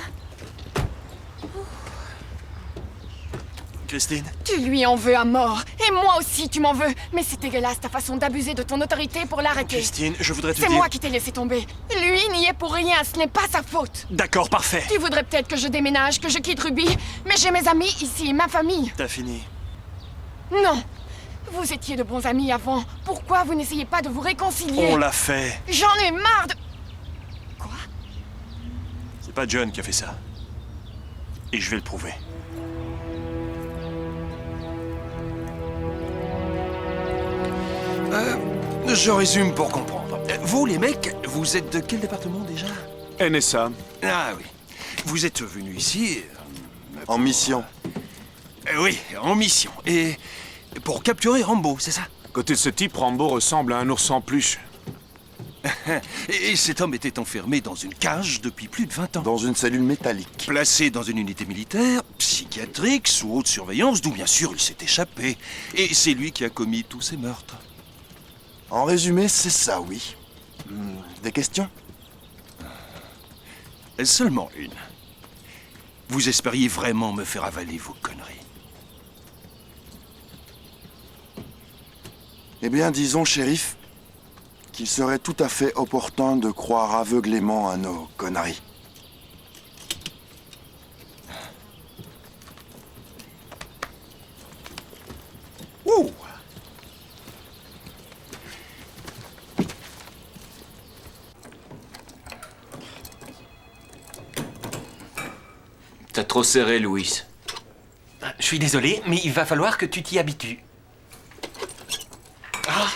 Speaker 5: Christine?
Speaker 9: Tu lui en veux à mort. Et moi aussi, tu m'en veux. Mais c'est dégueulasse ta façon d'abuser de ton autorité pour l'arrêter.
Speaker 5: Christine, je voudrais te
Speaker 9: C'est
Speaker 5: dire...
Speaker 9: moi qui t'ai laissé tomber. Lui n'y est pour rien, ce n'est pas sa faute.
Speaker 5: D'accord, parfait.
Speaker 9: Tu voudrais peut-être que je déménage, que je quitte Ruby, mais j'ai mes amis ici, ma famille.
Speaker 5: T'as fini.
Speaker 9: Non. Vous étiez de bons amis avant. Pourquoi vous n'essayez pas de vous réconcilier?
Speaker 5: On l'a fait.
Speaker 9: J'en ai marre de...
Speaker 5: C'est pas John qui a fait ça. Et je vais le prouver.
Speaker 10: Je résume pour comprendre. Vous, les mecs, vous êtes de quel département déjà?
Speaker 15: NSA.
Speaker 10: Ah oui. Vous êtes venus ici...
Speaker 18: En mission.
Speaker 10: Oui, en mission. Et pour capturer Rambo, c'est ça?
Speaker 15: Côté de ce type, Rambo ressemble à un ours en peluche.
Speaker 10: Et cet homme était enfermé dans une cage depuis plus de 20 ans.
Speaker 18: Dans une cellule métallique.
Speaker 10: Placé dans une unité militaire, psychiatrique, sous haute surveillance, d'où bien sûr il s'est échappé. Et c'est lui qui a commis tous ces meurtres.
Speaker 18: En résumé, c'est ça, oui. Des questions?
Speaker 10: Seulement une. Vous espériez vraiment me faire avaler vos conneries?
Speaker 18: Eh bien, disons, shérif, qu'il serait tout à fait opportun de croire aveuglément à nos conneries.
Speaker 10: Ouh!
Speaker 2: T'as trop serré, Louis.
Speaker 12: Je suis désolé, mais il va falloir que tu t'y habitues. Ah.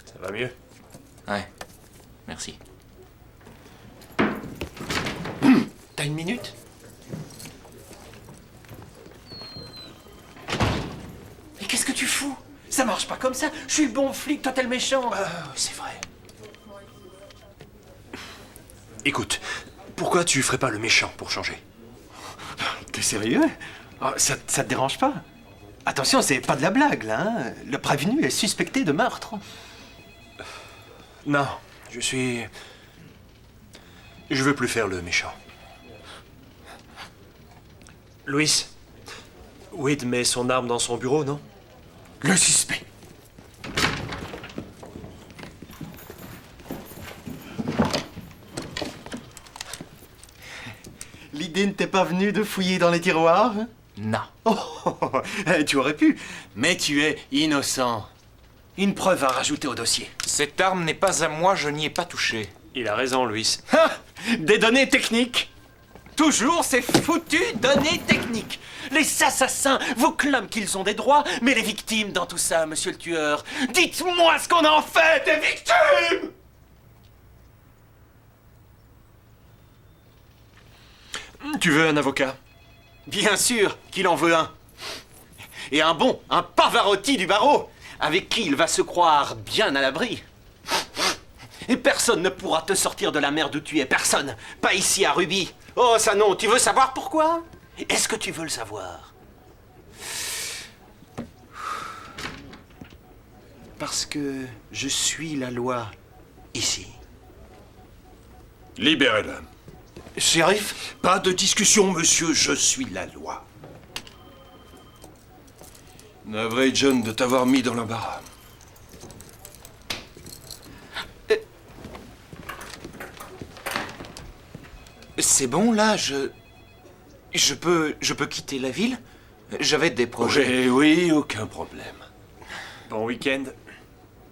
Speaker 5: Ça va mieux?
Speaker 2: Ouais, merci.
Speaker 12: T'as une minute? Mais qu'est-ce que tu fous? Ça marche pas comme ça. Je suis le bon flic, toi t'es le méchant.
Speaker 5: C'est vrai. Écoute, pourquoi tu ferais pas le méchant pour changer?
Speaker 12: T'es sérieux? Oh, ça te dérange pas? Attention, c'est pas de la blague, là. Hein? Le prévenu est suspecté de meurtre.
Speaker 5: Non, je veux plus faire le méchant. Louis, Wade met son arme dans son bureau, non?
Speaker 12: Le suspect. L'idée ne t'est pas venue de fouiller dans les tiroirs?
Speaker 2: Non.
Speaker 12: Oh, tu aurais pu, mais tu es innocent. Une preuve à rajouter au dossier.
Speaker 2: Cette arme n'est pas à moi, je n'y ai pas touché.
Speaker 5: Il a raison, Louis.
Speaker 12: Des données techniques. Toujours ces foutues données techniques. Les assassins vous clament qu'ils ont des droits, mais les victimes dans tout ça, monsieur le tueur, dites-moi ce qu'on en fait des victimes!
Speaker 5: Tu veux un avocat?
Speaker 12: Bien sûr qu'il en veut un. Et un bon, un Pavarotti du barreau, avec qui il va se croire bien à l'abri. Et personne ne pourra te sortir de la merde où tu es, personne. Pas ici à Ruby. Oh, ça non, tu veux savoir pourquoi? Est-ce que tu veux le savoir? Parce que je suis la loi ici.
Speaker 10: Libérez-le.
Speaker 12: Shérif?
Speaker 10: Pas de discussion, monsieur, je suis la loi. Navré, John, de t'avoir mis dans l'embarras.
Speaker 2: C'est bon, là, je peux quitter la ville? J'avais des projets.
Speaker 10: Oui, aucun problème.
Speaker 5: Bon week-end.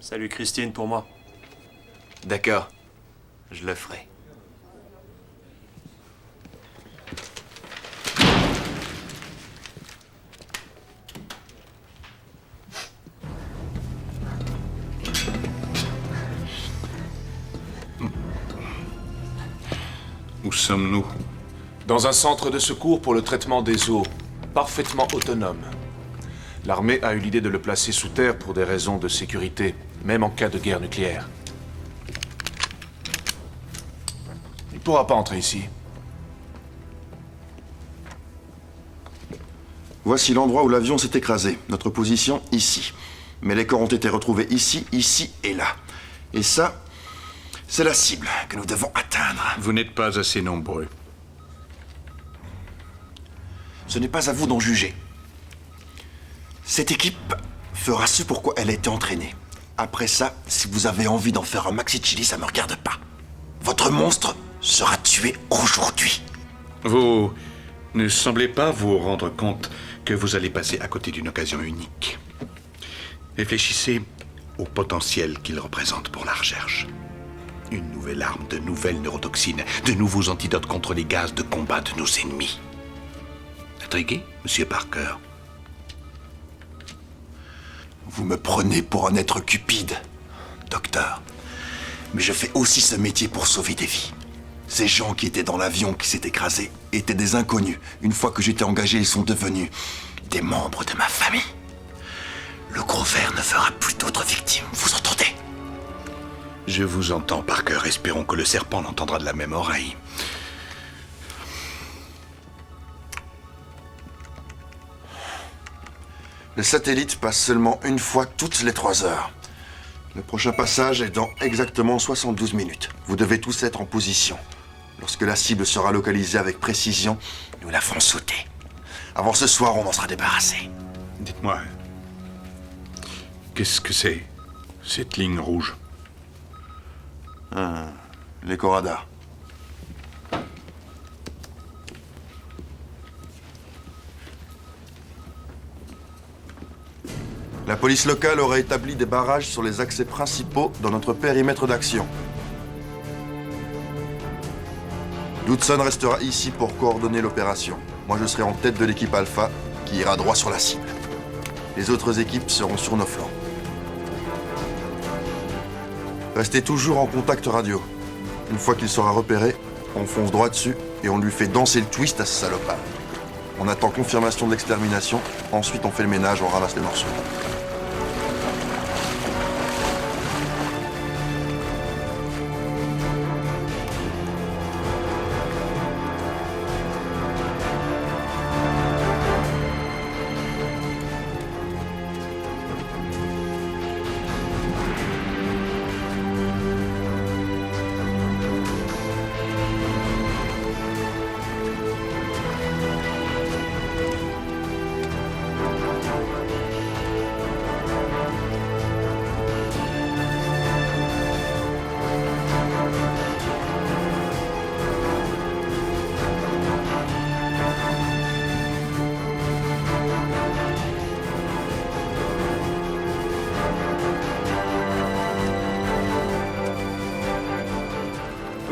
Speaker 5: Salut Christine pour moi.
Speaker 2: D'accord, je le ferai.
Speaker 15: Où sommes-nous? Dans un centre de secours pour le traitement des eaux, parfaitement autonome. L'armée a eu l'idée de le placer sous terre pour des raisons de sécurité, même en cas de guerre nucléaire. Il ne pourra pas entrer ici.
Speaker 18: Voici l'endroit où l'avion s'est écrasé. Notre position, ici. Mais les corps ont été retrouvés ici, ici et là. Et ça, c'est la cible que nous devons atteindre.
Speaker 16: Vous n'êtes pas assez nombreux.
Speaker 18: Ce n'est pas à vous d'en juger. Cette équipe fera ce pourquoi elle a été entraînée. Après ça, si vous avez envie d'en faire un maxi chili, ça me regarde pas. Votre monstre sera tué aujourd'hui.
Speaker 16: Vous ne semblez pas vous rendre compte que vous allez passer à côté d'une occasion unique. Réfléchissez au potentiel qu'il représente pour la recherche. Une nouvelle arme, de nouvelles neurotoxines, de nouveaux antidotes contre les gaz de combat de nos ennemis. Intrigué, monsieur Parker?
Speaker 18: Vous me prenez pour un être cupide, docteur. Mais je fais aussi ce métier pour sauver des vies. Ces gens qui étaient dans l'avion qui s'est écrasé étaient des inconnus. Une fois que j'étais engagé, ils sont devenus des membres de ma famille. Le gros ver ne fera plus d'autres victimes, vous entendez?
Speaker 16: Je vous entends, Parker. Espérons que le serpent l'entendra de la même oreille.
Speaker 18: Le satellite passe seulement une fois toutes les 3 heures. Le prochain passage est dans exactement 72 minutes. Vous devez tous être en position. Lorsque la cible sera localisée avec précision, nous la ferons sauter. Avant ce soir, on en sera débarrassé.
Speaker 16: Dites-moi, qu'est-ce que c'est, cette ligne rouge?
Speaker 18: L'éco-radar.
Speaker 20: La police locale aurait établi des barrages sur les accès principaux dans notre périmètre d'action. Knudsen restera ici pour coordonner l'opération. Moi, je serai en tête de l'équipe Alpha, qui ira droit sur la cible. Les autres équipes seront sur nos flancs. Restez toujours en contact radio. Une fois qu'il sera repéré, on fonce droit dessus et on lui fait danser le twist à ce salopard. On attend confirmation de l'extermination, ensuite on fait le ménage, on ramasse les morceaux.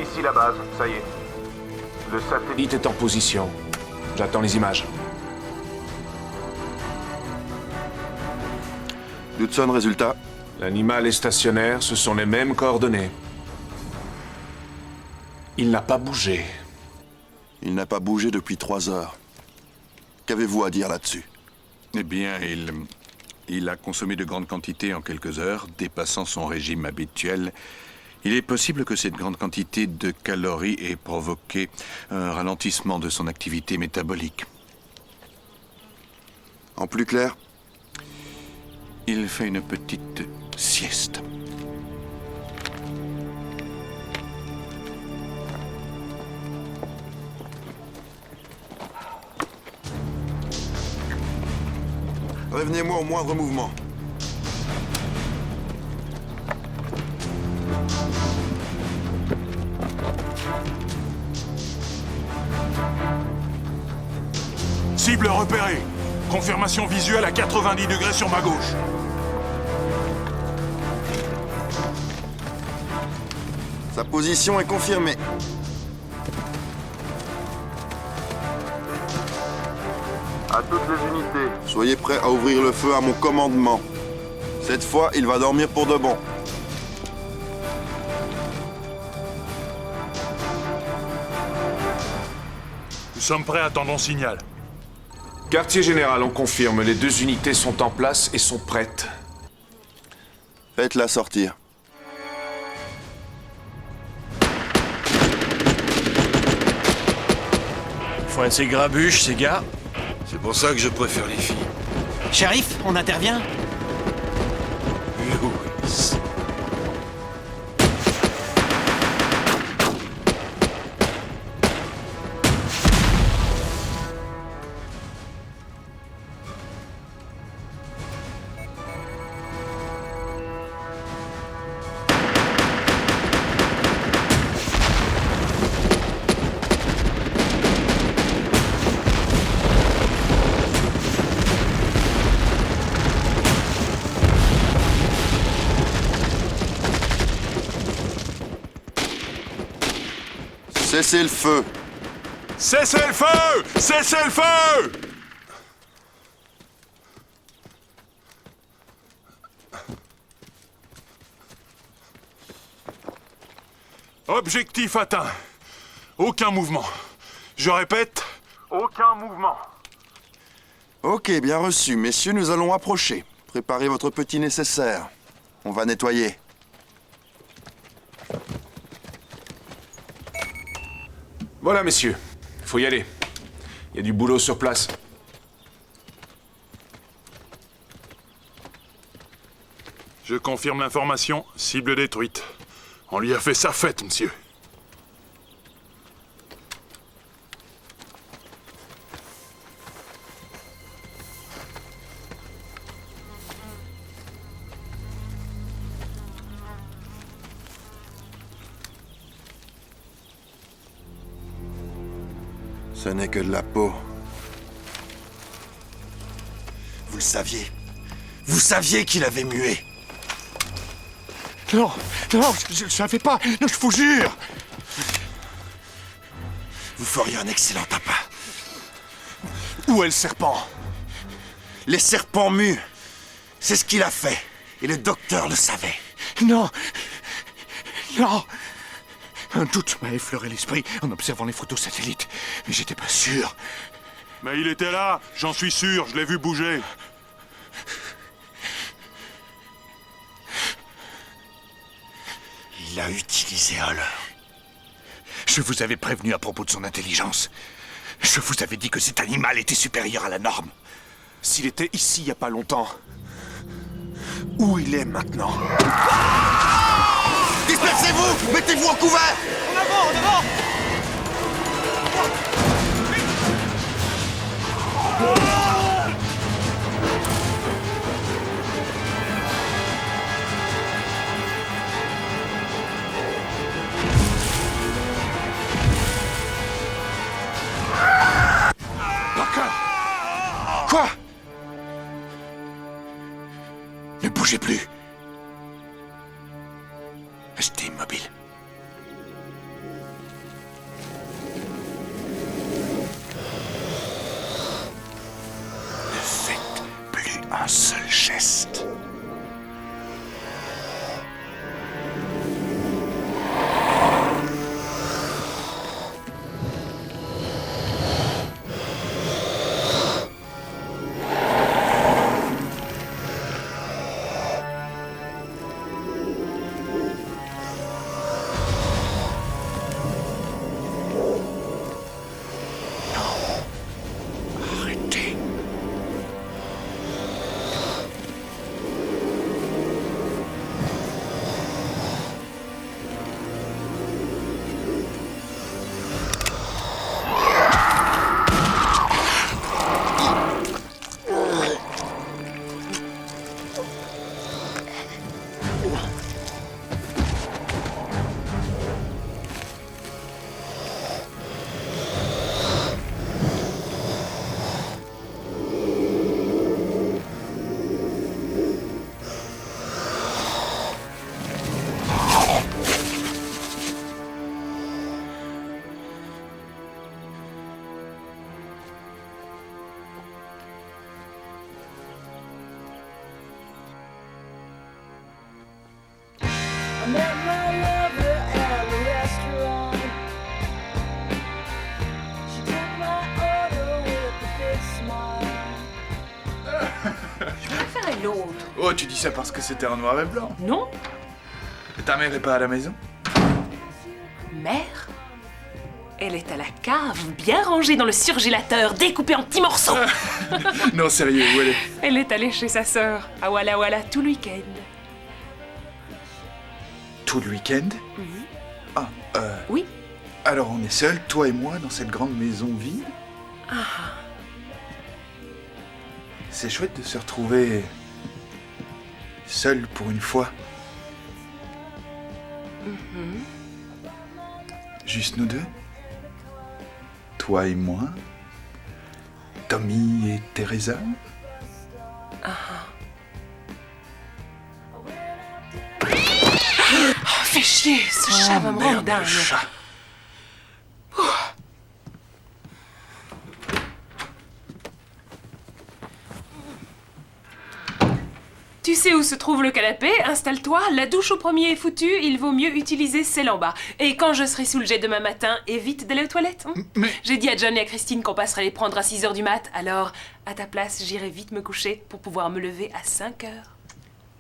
Speaker 15: Ici la base, ça y est. Le satellite est en position. J'attends les images.
Speaker 20: Knudsen, résultat.
Speaker 15: L'animal est stationnaire, ce sont les mêmes coordonnées. Il n'a pas bougé.
Speaker 20: Il n'a pas bougé depuis 3 heures. Qu'avez-vous à dire là-dessus?
Speaker 21: Eh bien, il a consommé de grandes quantités en quelques heures, dépassant son régime habituel. Il est possible que cette grande quantité de calories ait provoqué un ralentissement de son activité métabolique.
Speaker 20: En plus clair?
Speaker 21: Il fait une petite sieste.
Speaker 20: Prévenez-moi au moindre mouvement.
Speaker 22: Cible repérée. Confirmation visuelle à 90 degrés sur ma gauche.
Speaker 20: Sa position est confirmée. À toutes les unités, soyez prêts à ouvrir le feu à mon commandement. Cette fois, il va dormir pour de bon.
Speaker 22: Nous sommes prêts, attendons signal.
Speaker 15: Quartier général, on confirme, les 2 unités sont en place et sont prêtes.
Speaker 20: Faites-la sortir.
Speaker 5: Faut être ces grabuches, ces gars. C'est pour ça que je préfère les filles.
Speaker 12: Shérif, on intervient?
Speaker 5: Louis.
Speaker 20: Cessez le feu!
Speaker 22: Cessez le feu! Cessez le feu! Objectif atteint. Aucun mouvement. Je répète, aucun mouvement.
Speaker 20: Ok, bien reçu. Messieurs, nous allons approcher. Préparez votre petit nécessaire. On va nettoyer.
Speaker 15: Voilà, messieurs. Faut y aller. Il y a du boulot sur place.
Speaker 22: Je confirme l'information. Cible détruite. On lui a fait sa fête, monsieur.
Speaker 20: Ce n'est que de la peau.
Speaker 18: Vous le saviez. Vous saviez qu'il avait mué.
Speaker 7: Non, non, je ne savais pas. Non, je vous jure.
Speaker 18: Vous feriez un excellent appât.
Speaker 7: Où est le serpent?
Speaker 18: Les serpents muent. C'est ce qu'il a fait. Et le docteur le savait.
Speaker 7: Non. Non. Un doute m'a effleuré l'esprit en observant les photos satellites. Mais j'étais pas sûr.
Speaker 22: Mais il était là, j'en suis sûr, je l'ai vu bouger.
Speaker 18: Il a utilisé un leurre.
Speaker 7: Je vous avais prévenu à propos de son intelligence. Je vous avais dit que cet animal était supérieur à la norme.
Speaker 6: S'il était ici il n'y a pas longtemps, où il est maintenant?
Speaker 18: Dispersez-vous! Mettez-vous en couvert!
Speaker 17: En avant, en avant!
Speaker 7: Quoi? Ne bougez plus. Restez immobile. Ne faites plus un seul geste.
Speaker 1: I met my lover at the restaurant. She took my order with a big smile.
Speaker 8: Je préférais l'autre.
Speaker 7: Oh, tu dis ça parce que c'était en noir et blanc.
Speaker 8: Non?
Speaker 7: Et ta mère est pas à la maison?
Speaker 8: Mère? Elle est à la cave, bien rangée dans le surgélateur, découpée en petits morceaux.
Speaker 7: Non, sérieux, où elle est?
Speaker 8: Elle est allée chez sa sœur, à Walla Walla, tout le week-end.
Speaker 7: Tout le week-end? Ah,
Speaker 8: Oui.
Speaker 7: Alors on est seuls, toi et moi, dans cette grande maison vide?
Speaker 8: Ah.
Speaker 7: C'est chouette de se retrouver seul pour une fois. Juste nous deux? Toi et moi? Tommy et Teresa?
Speaker 8: Ah. Oh, fais chier, ce chat va me rendre dingue. Tu sais où se trouve le canapé, installe-toi, la douche au premier est foutue, il vaut mieux utiliser celle en bas. Et quand je serai sous le jet demain matin, évite d'aller aux toilettes. Hein.
Speaker 7: Mais...
Speaker 8: J'ai dit à John et à Christine qu'on passerait les prendre à 6h du mat, alors à ta place, j'irai vite me coucher pour pouvoir me lever à 5h.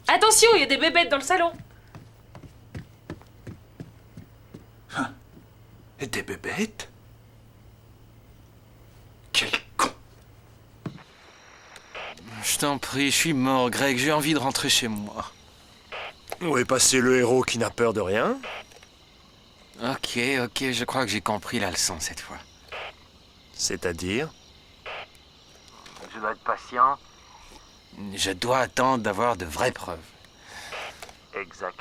Speaker 8: Attention, il y a des bébêtes dans le salon.
Speaker 7: Et des bébêtes?
Speaker 13: Je t'en prie, je suis mort, Greg, j'ai envie de rentrer chez moi.
Speaker 5: Où est passé le héros qui n'a peur de rien?
Speaker 13: Ok, je crois que j'ai compris la leçon cette fois.
Speaker 5: C'est-à-dire?
Speaker 13: Je dois être patient. Je dois attendre d'avoir de vraies preuves. Exact.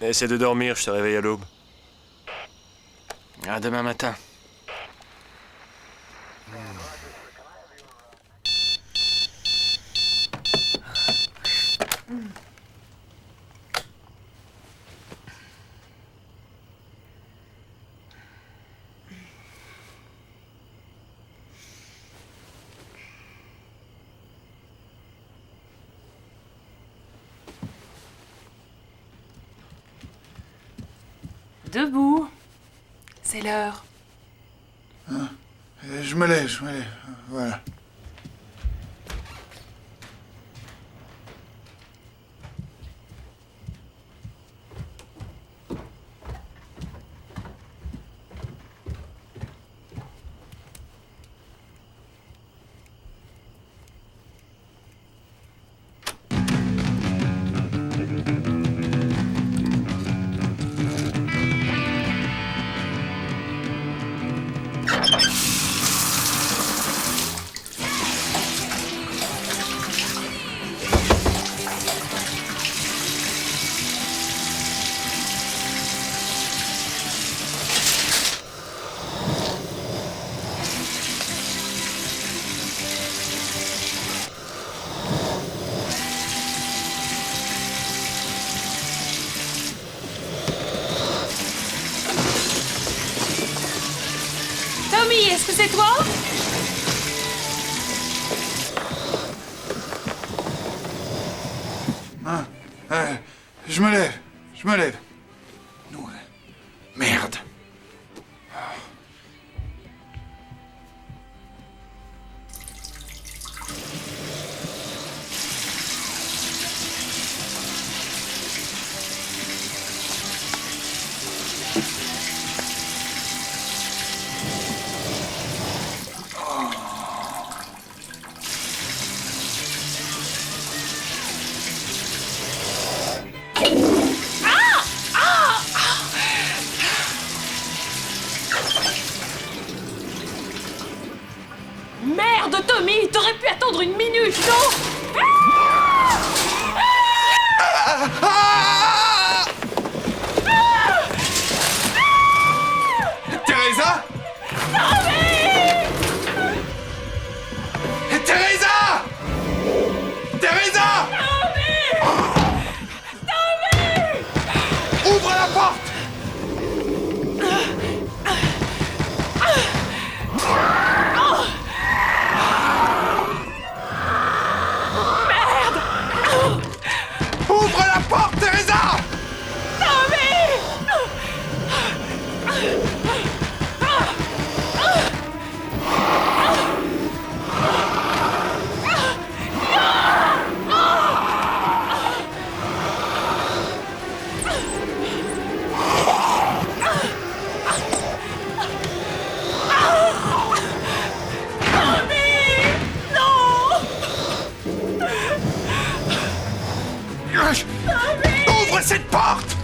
Speaker 5: Essaie de dormir, je te réveille à l'aube.
Speaker 13: À demain matin.
Speaker 8: Debout. C'est l'heure.
Speaker 7: Je me lève, voilà.
Speaker 8: Tommy, est-ce que c'est toi?
Speaker 7: Je me lève. Merde.
Speaker 8: Merde, Tommy, t'aurais pu attendre une minute, non?
Speaker 7: Teresa? Teresa! Teresa! Ouvre la porte! Ouvre la porte, Teresa! Ouvre cette porte!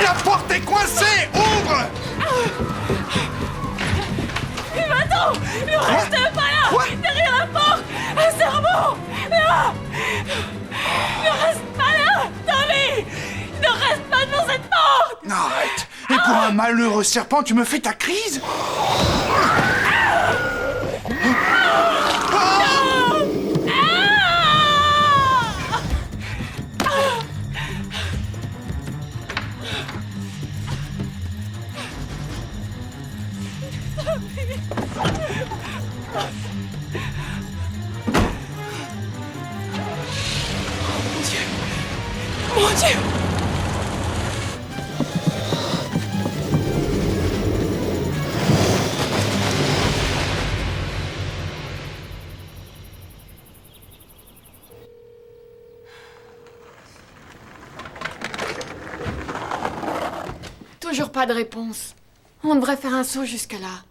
Speaker 7: La porte est coincée! Ouvre!
Speaker 1: Mais attends! Ne reste pas là! Derrière la porte! Un serpent! Là! Ne reste pas là! Tommy! Ne reste pas devant cette porte!
Speaker 7: Non, arrête! Et pour un malheureux serpent, tu me fais ta crise?
Speaker 1: Mon Dieu!
Speaker 9: Toujours pas de réponse. On devrait faire un saut jusque là.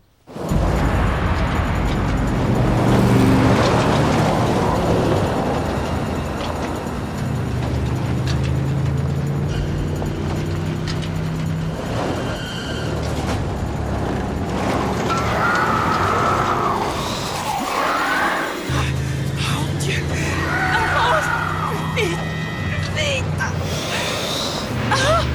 Speaker 1: Ah!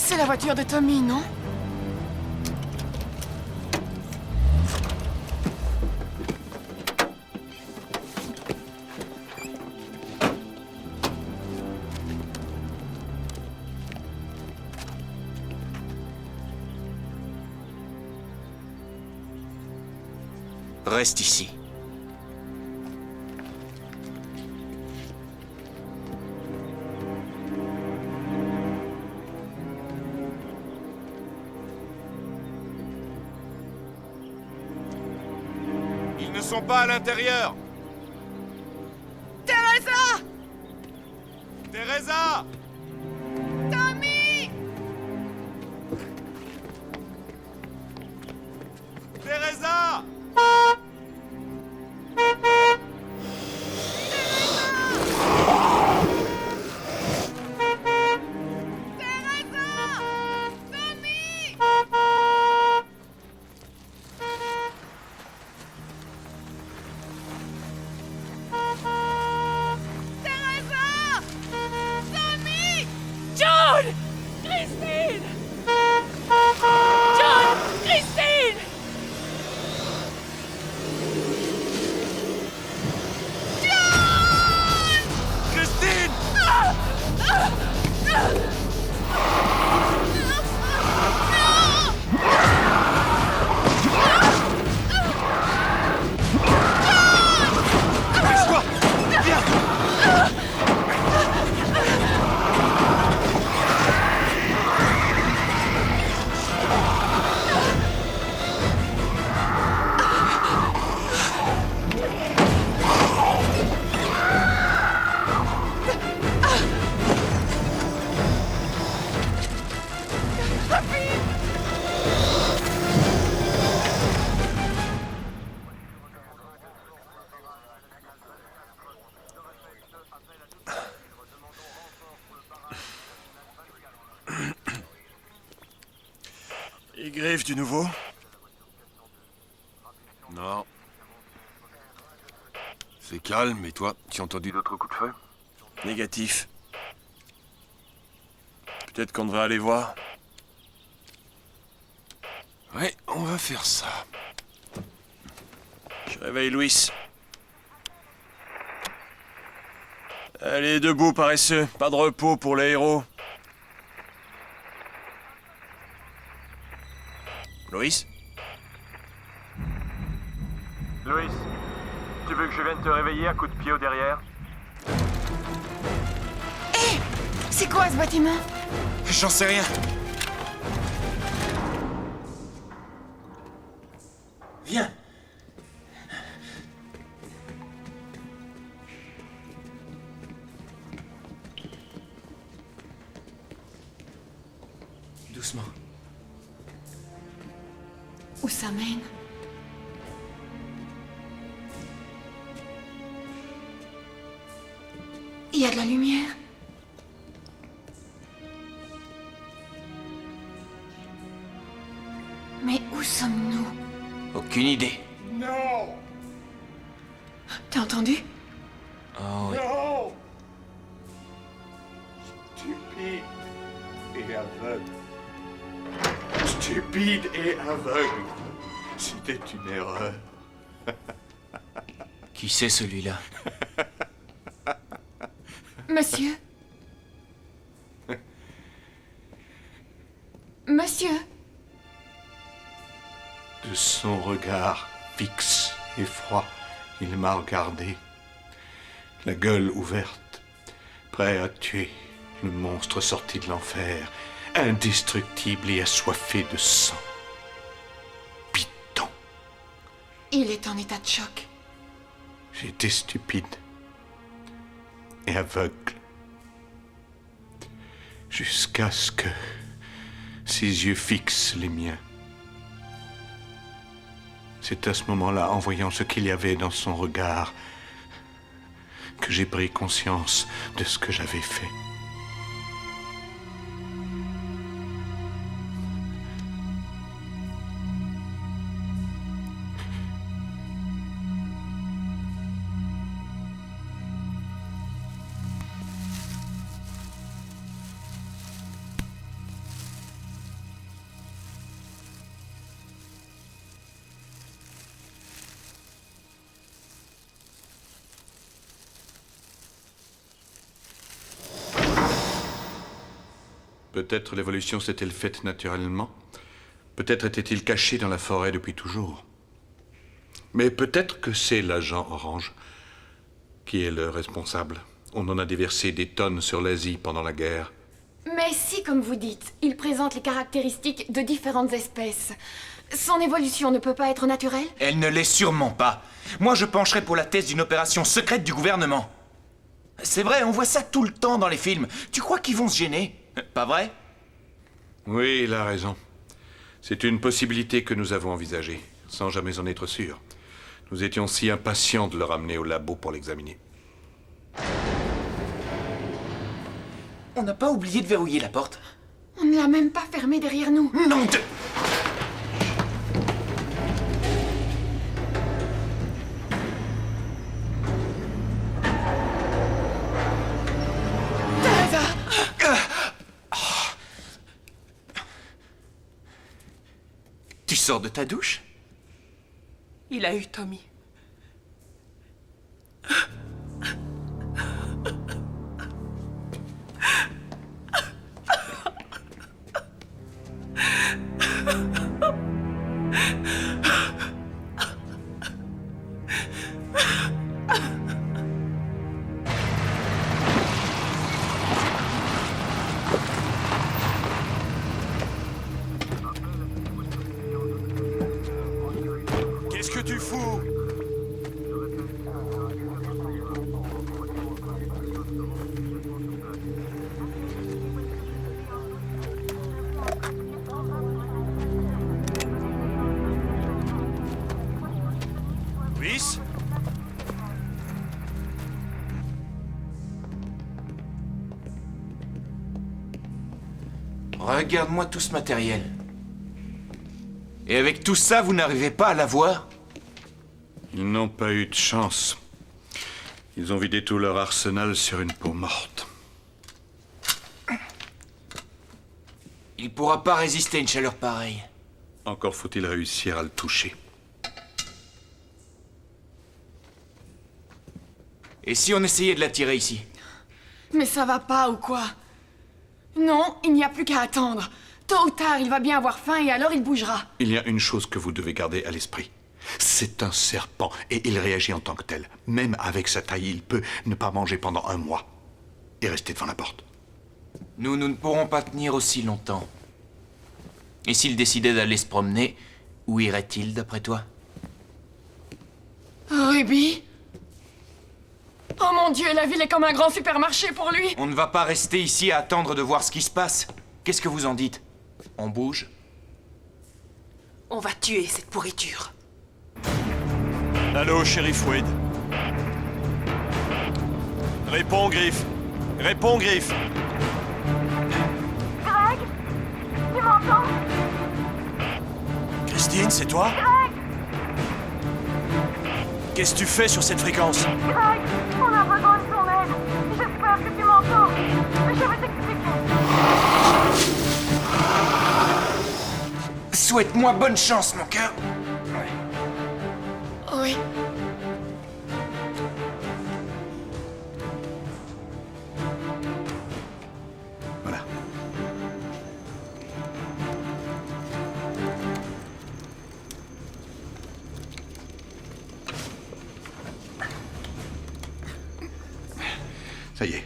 Speaker 9: C'est la voiture de Tommy, non?
Speaker 2: Reste ici.
Speaker 6: Ils ne sont pas à l'intérieur.
Speaker 9: Teresa!
Speaker 6: Teresa!
Speaker 9: Tommy!
Speaker 6: Teresa!
Speaker 1: John! Christine! John! Christine!
Speaker 6: Christine! Dépêche-toi! Viens!
Speaker 5: Et Griff du nouveau?
Speaker 10: Non. C'est calme, et toi, tu as entendu d'autres coups de feu?
Speaker 5: Négatif. Peut-être qu'on devrait aller voir.
Speaker 10: Ouais, on va faire ça.
Speaker 5: Je réveille Louis. Allez, debout, paresseux. Pas de repos pour les héros. Louis?
Speaker 3: Louis, tu veux que je vienne te réveiller à coup de pied au derrière?
Speaker 9: Hé! C'est quoi ce bâtiment?
Speaker 5: J'en sais rien.
Speaker 12: Viens. Doucement.
Speaker 9: Où ça mène? Il y a de la lumière. Mais où sommes-nous?
Speaker 2: Aucune idée.
Speaker 7: Non!
Speaker 9: T'as entendu?
Speaker 2: Oh oui.
Speaker 7: Non! Stupide et aveugle. Stupide et aveugle. C'était une erreur.
Speaker 2: Qui c'est celui-là?
Speaker 9: Monsieur? Monsieur?
Speaker 7: De son regard fixe et froid, il m'a regardé, la gueule ouverte, prêt à tuer le monstre sorti de l'enfer, indestructible et assoiffé de sang.
Speaker 9: Il est en état de choc.
Speaker 7: J'étais stupide et aveugle. Jusqu'à ce que ses yeux fixent les miens. C'est à ce moment-là, en voyant ce qu'il y avait dans son regard, que j'ai pris conscience de ce que j'avais fait.
Speaker 21: Peut-être l'évolution s'est-elle faite naturellement. Peut-être était-il caché dans la forêt depuis toujours. Mais peut-être que c'est l'agent Orange qui est le responsable. On en a déversé des tonnes sur l'Asie pendant la guerre.
Speaker 9: Mais si, comme vous dites, il présente les caractéristiques de différentes espèces, son évolution ne peut pas être naturelle?
Speaker 2: Elle ne l'est sûrement pas. Moi, je pencherais pour la thèse d'une opération secrète du gouvernement. C'est vrai, on voit ça tout le temps dans les films. Tu crois qu'ils vont se gêner? Pas vrai?
Speaker 21: Oui, il a raison. C'est une possibilité que nous avons envisagée, sans jamais en être sûrs. Nous étions si impatients de le ramener au labo pour l'examiner.
Speaker 2: On n'a pas oublié de verrouiller la porte?
Speaker 9: On ne l'a même pas fermée derrière nous.
Speaker 2: Non de... Tu sors de ta douche?
Speaker 8: Il a eu Tommy.
Speaker 5: Qu'est-ce que tu fous? Luis?
Speaker 2: Regarde-moi tout ce matériel. Et avec tout ça, vous n'arrivez pas à la voir?
Speaker 21: Ils n'ont pas eu de chance. Ils ont vidé tout leur arsenal sur une peau morte.
Speaker 2: Il pourra pas résister à une chaleur pareille.
Speaker 21: Encore faut-il réussir à le toucher.
Speaker 2: Et si on essayait de l'attirer ici?
Speaker 9: Mais ça va pas ou quoi? Non, il n'y a plus qu'à attendre. Tôt ou tard, il va bien avoir faim et alors il bougera.
Speaker 21: Il y a une chose que vous devez garder à l'esprit. C'est un serpent et il réagit en tant que tel. Même avec sa taille, il peut ne pas manger pendant 1 mois et rester devant la porte.
Speaker 2: Nous ne pourrons pas tenir aussi longtemps. Et s'il décidait d'aller se promener, où irait-il d'après toi?
Speaker 9: Ruby? Oh mon Dieu, la ville est comme un grand supermarché pour lui.
Speaker 2: On ne va pas rester ici à attendre de voir ce qui se passe. Qu'est-ce que vous en dites? On bouge?
Speaker 8: On va tuer cette pourriture.
Speaker 5: Allô, shérif Wade. Réponds, Griff. Réponds, Griff.
Speaker 1: Greg? Tu m'entends?
Speaker 5: Christine, c'est toi?
Speaker 1: Greg?
Speaker 5: Qu'est-ce que tu fais sur cette fréquence?
Speaker 1: Greg, on a besoin de ton aide. J'espère que tu m'entends. Je vais t'expliquer.
Speaker 2: Souhaite-moi bonne chance, mon cœur.
Speaker 9: Oui.
Speaker 21: Voilà. Ça y est.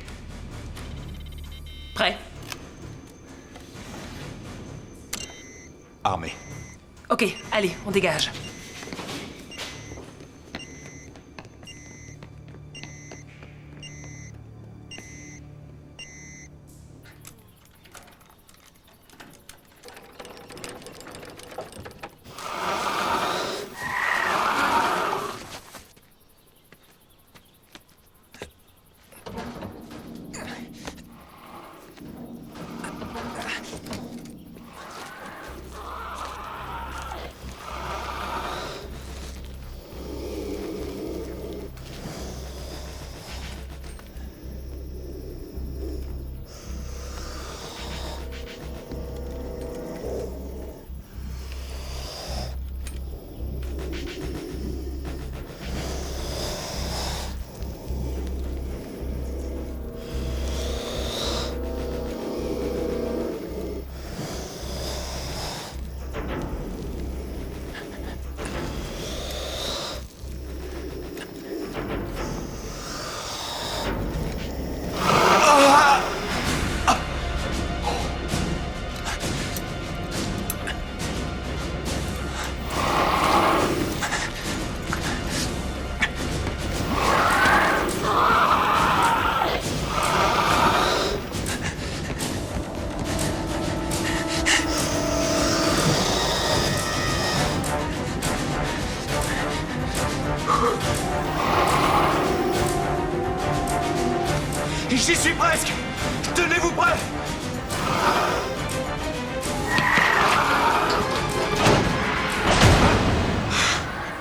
Speaker 8: Prêt?
Speaker 21: Armé.
Speaker 8: Ok, allez, on dégage.
Speaker 12: J'y suis presque. Tenez-vous prêts.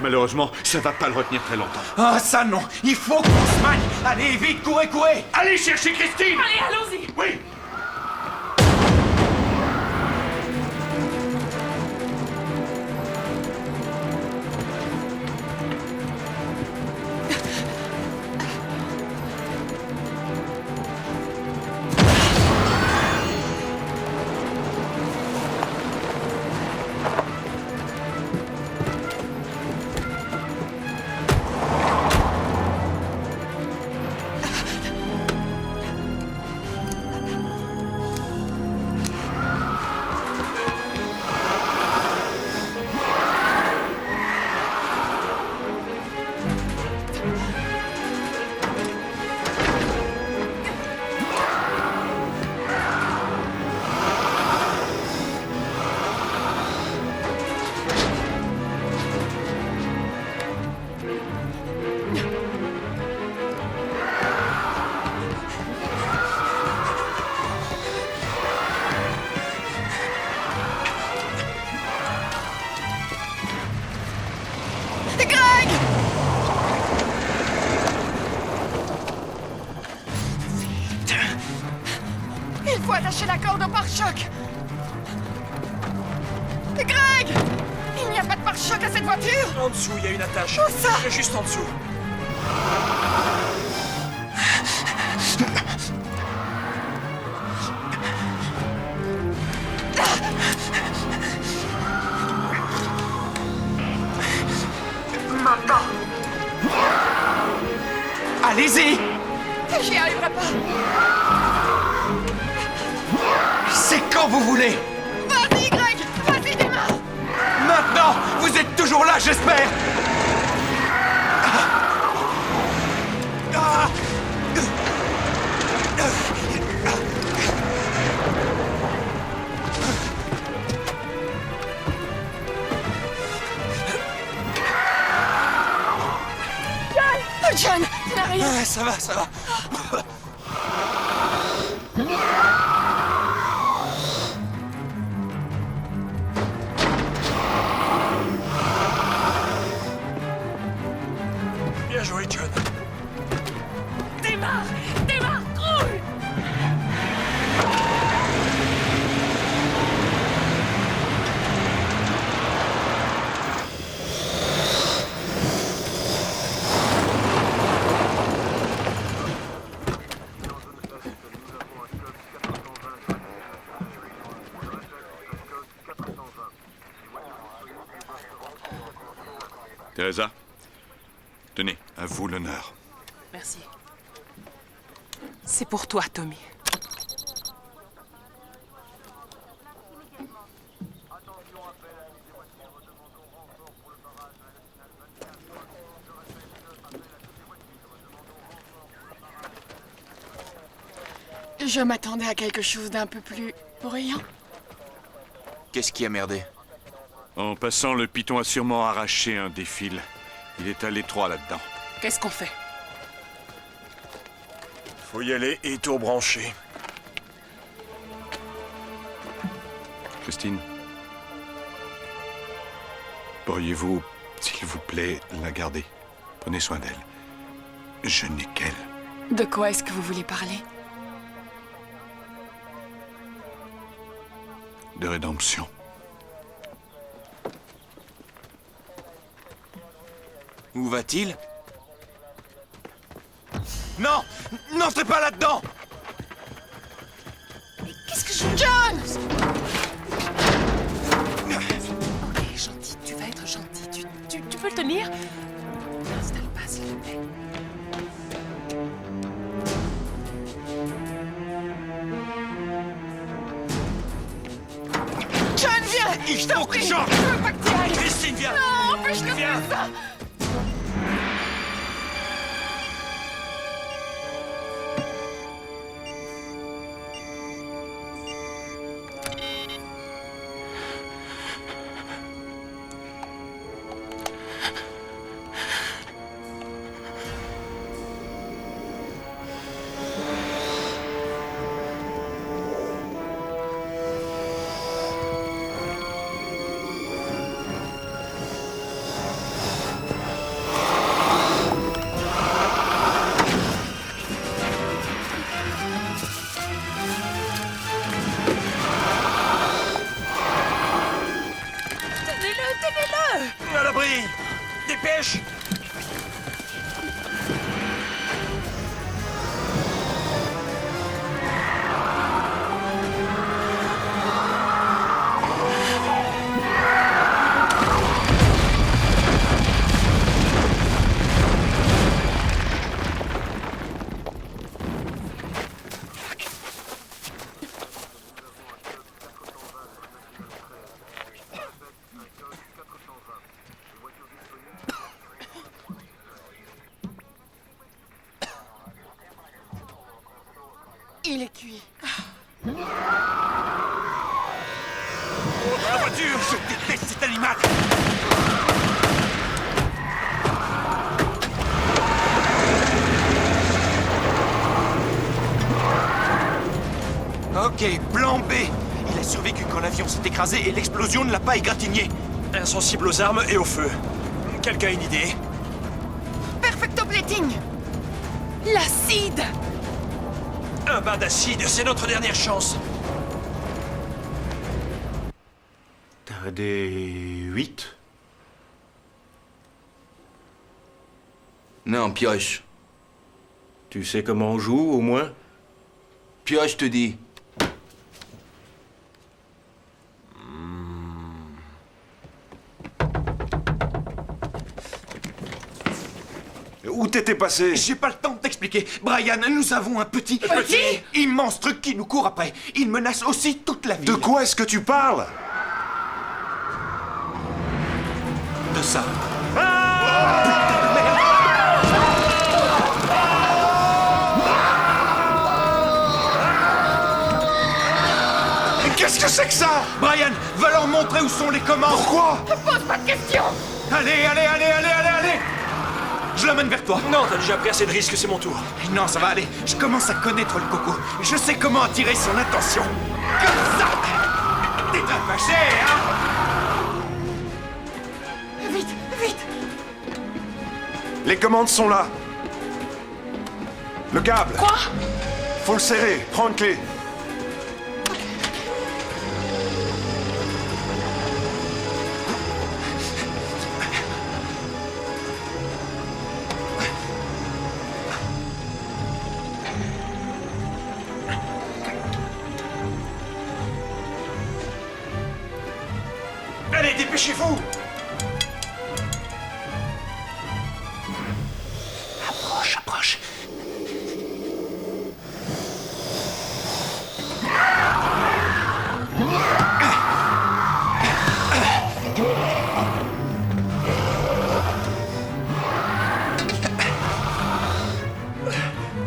Speaker 12: Malheureusement, ça va pas le retenir très longtemps.
Speaker 17: Ah, ça non. Il faut qu'on se magne. Allez, vite, courez, courez. Allez chercher Christine.
Speaker 1: Allez, allons-y.
Speaker 17: Oui.
Speaker 9: Il faut attacher la corde au pare-choc. Greg! Il n'y a pas de pare-choc à cette voiture?
Speaker 5: En dessous, il y a une attache.
Speaker 9: Où ça?
Speaker 5: Juste en dessous.
Speaker 9: Maintenant!
Speaker 17: Allez-y.
Speaker 9: J'y arriverai pas.
Speaker 17: C'est quand vous voulez.
Speaker 9: Vas-y, Greg! Vas-y, démarre!
Speaker 17: Maintenant. Vous êtes toujours là, j'espère.
Speaker 9: John, tu n'as rien.
Speaker 17: Ça va, ça va.
Speaker 5: Bien joué, John.
Speaker 1: Démarre! Démarre! Roule!
Speaker 21: Teresa, tenez, à vous l'honneur.
Speaker 8: Merci. C'est pour toi, Tommy.
Speaker 9: Je m'attendais à quelque chose d'un peu plus bruyant.
Speaker 2: Qu'est-ce qui a merdé?
Speaker 21: En passant, le python a sûrement arraché un des fils. Il est à l'étroit là-dedans.
Speaker 8: Qu'est-ce qu'on fait?
Speaker 5: Faut y aller et tout rebrancher.
Speaker 21: Christine, pourriez-vous, s'il vous plaît, la garder? Prenez soin d'elle. Je n'ai qu'elle.
Speaker 9: De quoi est-ce que vous voulez parler?
Speaker 21: De rédemption.
Speaker 2: Où va-t-il?
Speaker 17: Non! N'entrez pas là-dedans!
Speaker 9: Qu'est-ce que je... John!
Speaker 8: Ok, gentil, tu vas être gentil. Tu peux le tenir? Installe pas, s'il te plaît.
Speaker 9: John, viens!
Speaker 17: Il faut que j'en...
Speaker 9: Je veux pas que tu ailles!
Speaker 17: Christine, viens!
Speaker 9: Non, empêche-le de faire ça!
Speaker 13: dépêche!
Speaker 9: Il est cuit.
Speaker 13: Oh, dans la voiture! Je déteste cet animal!
Speaker 12: Ok, plan B. Il a survécu quand l'avion s'est écrasé et l'explosion ne l'a pas égratigné.
Speaker 5: Insensible aux armes et au feu. Quelqu'un a une idée?
Speaker 9: Perfecto plating.
Speaker 8: L'acide!
Speaker 5: Un bain d'acide, c'est notre dernière chance.
Speaker 12: T'as des 8?
Speaker 19: Non, pioche.
Speaker 12: Tu sais comment on joue, au moins?
Speaker 19: Pioche, je te dis.
Speaker 12: Où t'étais passé? J'ai pas le temps de t'expliquer. Brian, nous avons un petit... immense truc qui nous court après. Il menace aussi toute la ville.
Speaker 6: De quoi est-ce que tu parles?
Speaker 12: De ça.
Speaker 6: Qu'est-ce que c'est que ça?
Speaker 12: Brian, va leur montrer où sont les commandes.
Speaker 6: Pourquoi?
Speaker 9: Pose pas de questions.
Speaker 12: Allez! Je l'amène vers toi.
Speaker 5: Non, t'as déjà pris assez de risques, c'est mon tour.
Speaker 12: Non, ça va aller. Je commence à connaître le coco. Je sais comment attirer son attention. Comme ça. T'es très fâché, hein?
Speaker 9: Vite, vite.
Speaker 6: Les commandes sont là. Le câble.
Speaker 9: Quoi?
Speaker 6: Faut le serrer. Prends une clé.
Speaker 5: Allez, dépêchez-vous!
Speaker 12: Approche.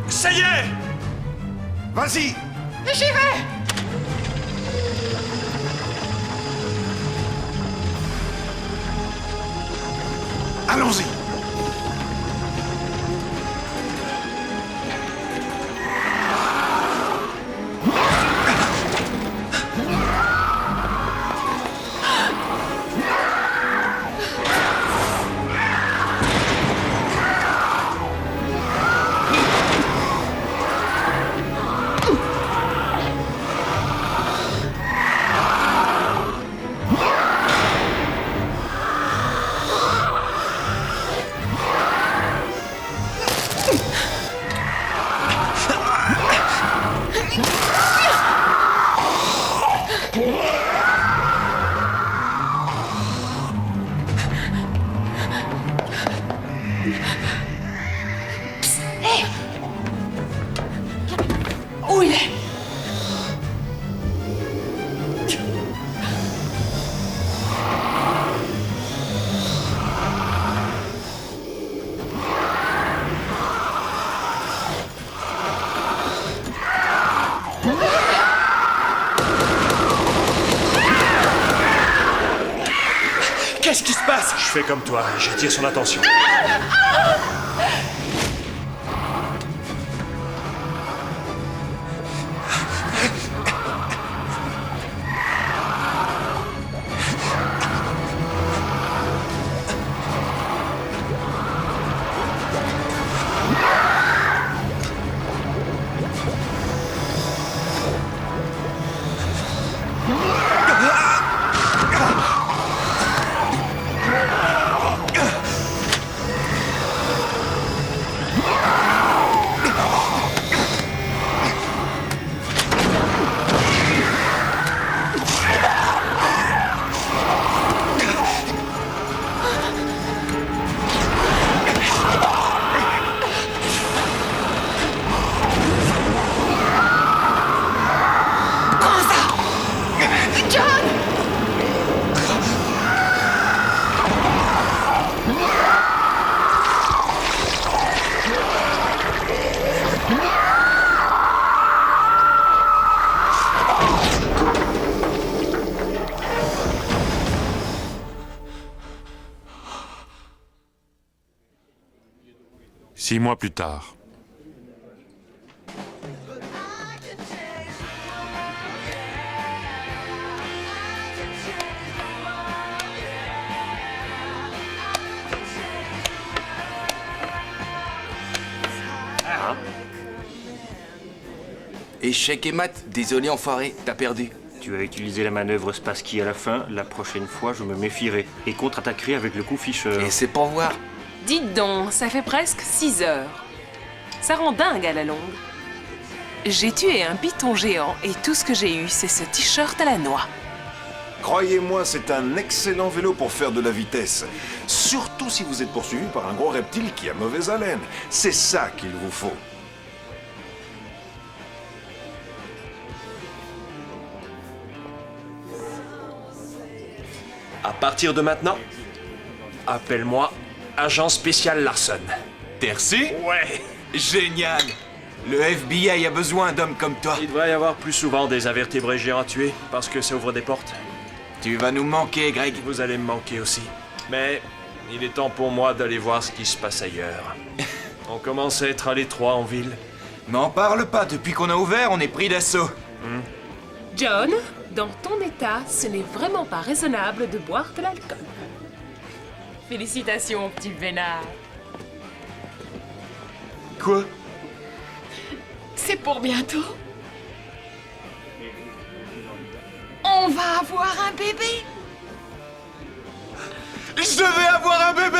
Speaker 5: Ça y est!
Speaker 6: Vas-y!
Speaker 9: J'y vais.
Speaker 6: Allons-y!
Speaker 9: Où il est?
Speaker 5: Qu'est-ce qui se passe? Je fais comme toi, j'attire son attention.
Speaker 22: 6 mois plus tard.
Speaker 19: Échec et mat, désolé enfoiré, t'as perdu.
Speaker 12: Tu as utilisé la manœuvre Spassky à la fin, la prochaine fois je me méfierai et contre-attaquerai avec le coup Fischer.
Speaker 19: Et c'est pour voir.
Speaker 8: Dites donc, ça fait presque 6 heures. Ça rend dingue à la longue. J'ai tué un python géant et tout ce que j'ai eu, c'est ce t-shirt à la noix.
Speaker 6: Croyez-moi, c'est un excellent vélo pour faire de la vitesse. Surtout si vous êtes poursuivi par un gros reptile qui a mauvaise haleine. C'est ça qu'il vous faut.
Speaker 5: À partir de maintenant, appelle-moi agent spécial Larson.
Speaker 19: T'es reçu?
Speaker 5: Ouais.
Speaker 19: Génial. Le FBI a besoin d'hommes comme toi.
Speaker 5: Il devrait y avoir plus souvent des invertébrés géants à tuer, parce que ça ouvre des portes.
Speaker 19: Tu vas nous manquer, Greg.
Speaker 5: Vous allez me manquer aussi. Mais il est temps pour moi d'aller voir ce qui se passe ailleurs. On commence à être à l'étroit en ville.
Speaker 19: N'en parle pas, depuis qu'on a ouvert, on est pris d'assaut.
Speaker 8: John, dans ton état, ce n'est vraiment pas raisonnable de boire de l'alcool. Félicitations, petit vénard.
Speaker 19: Quoi?
Speaker 9: C'est pour bientôt. On va avoir un bébé.
Speaker 19: Je vais avoir un bébé!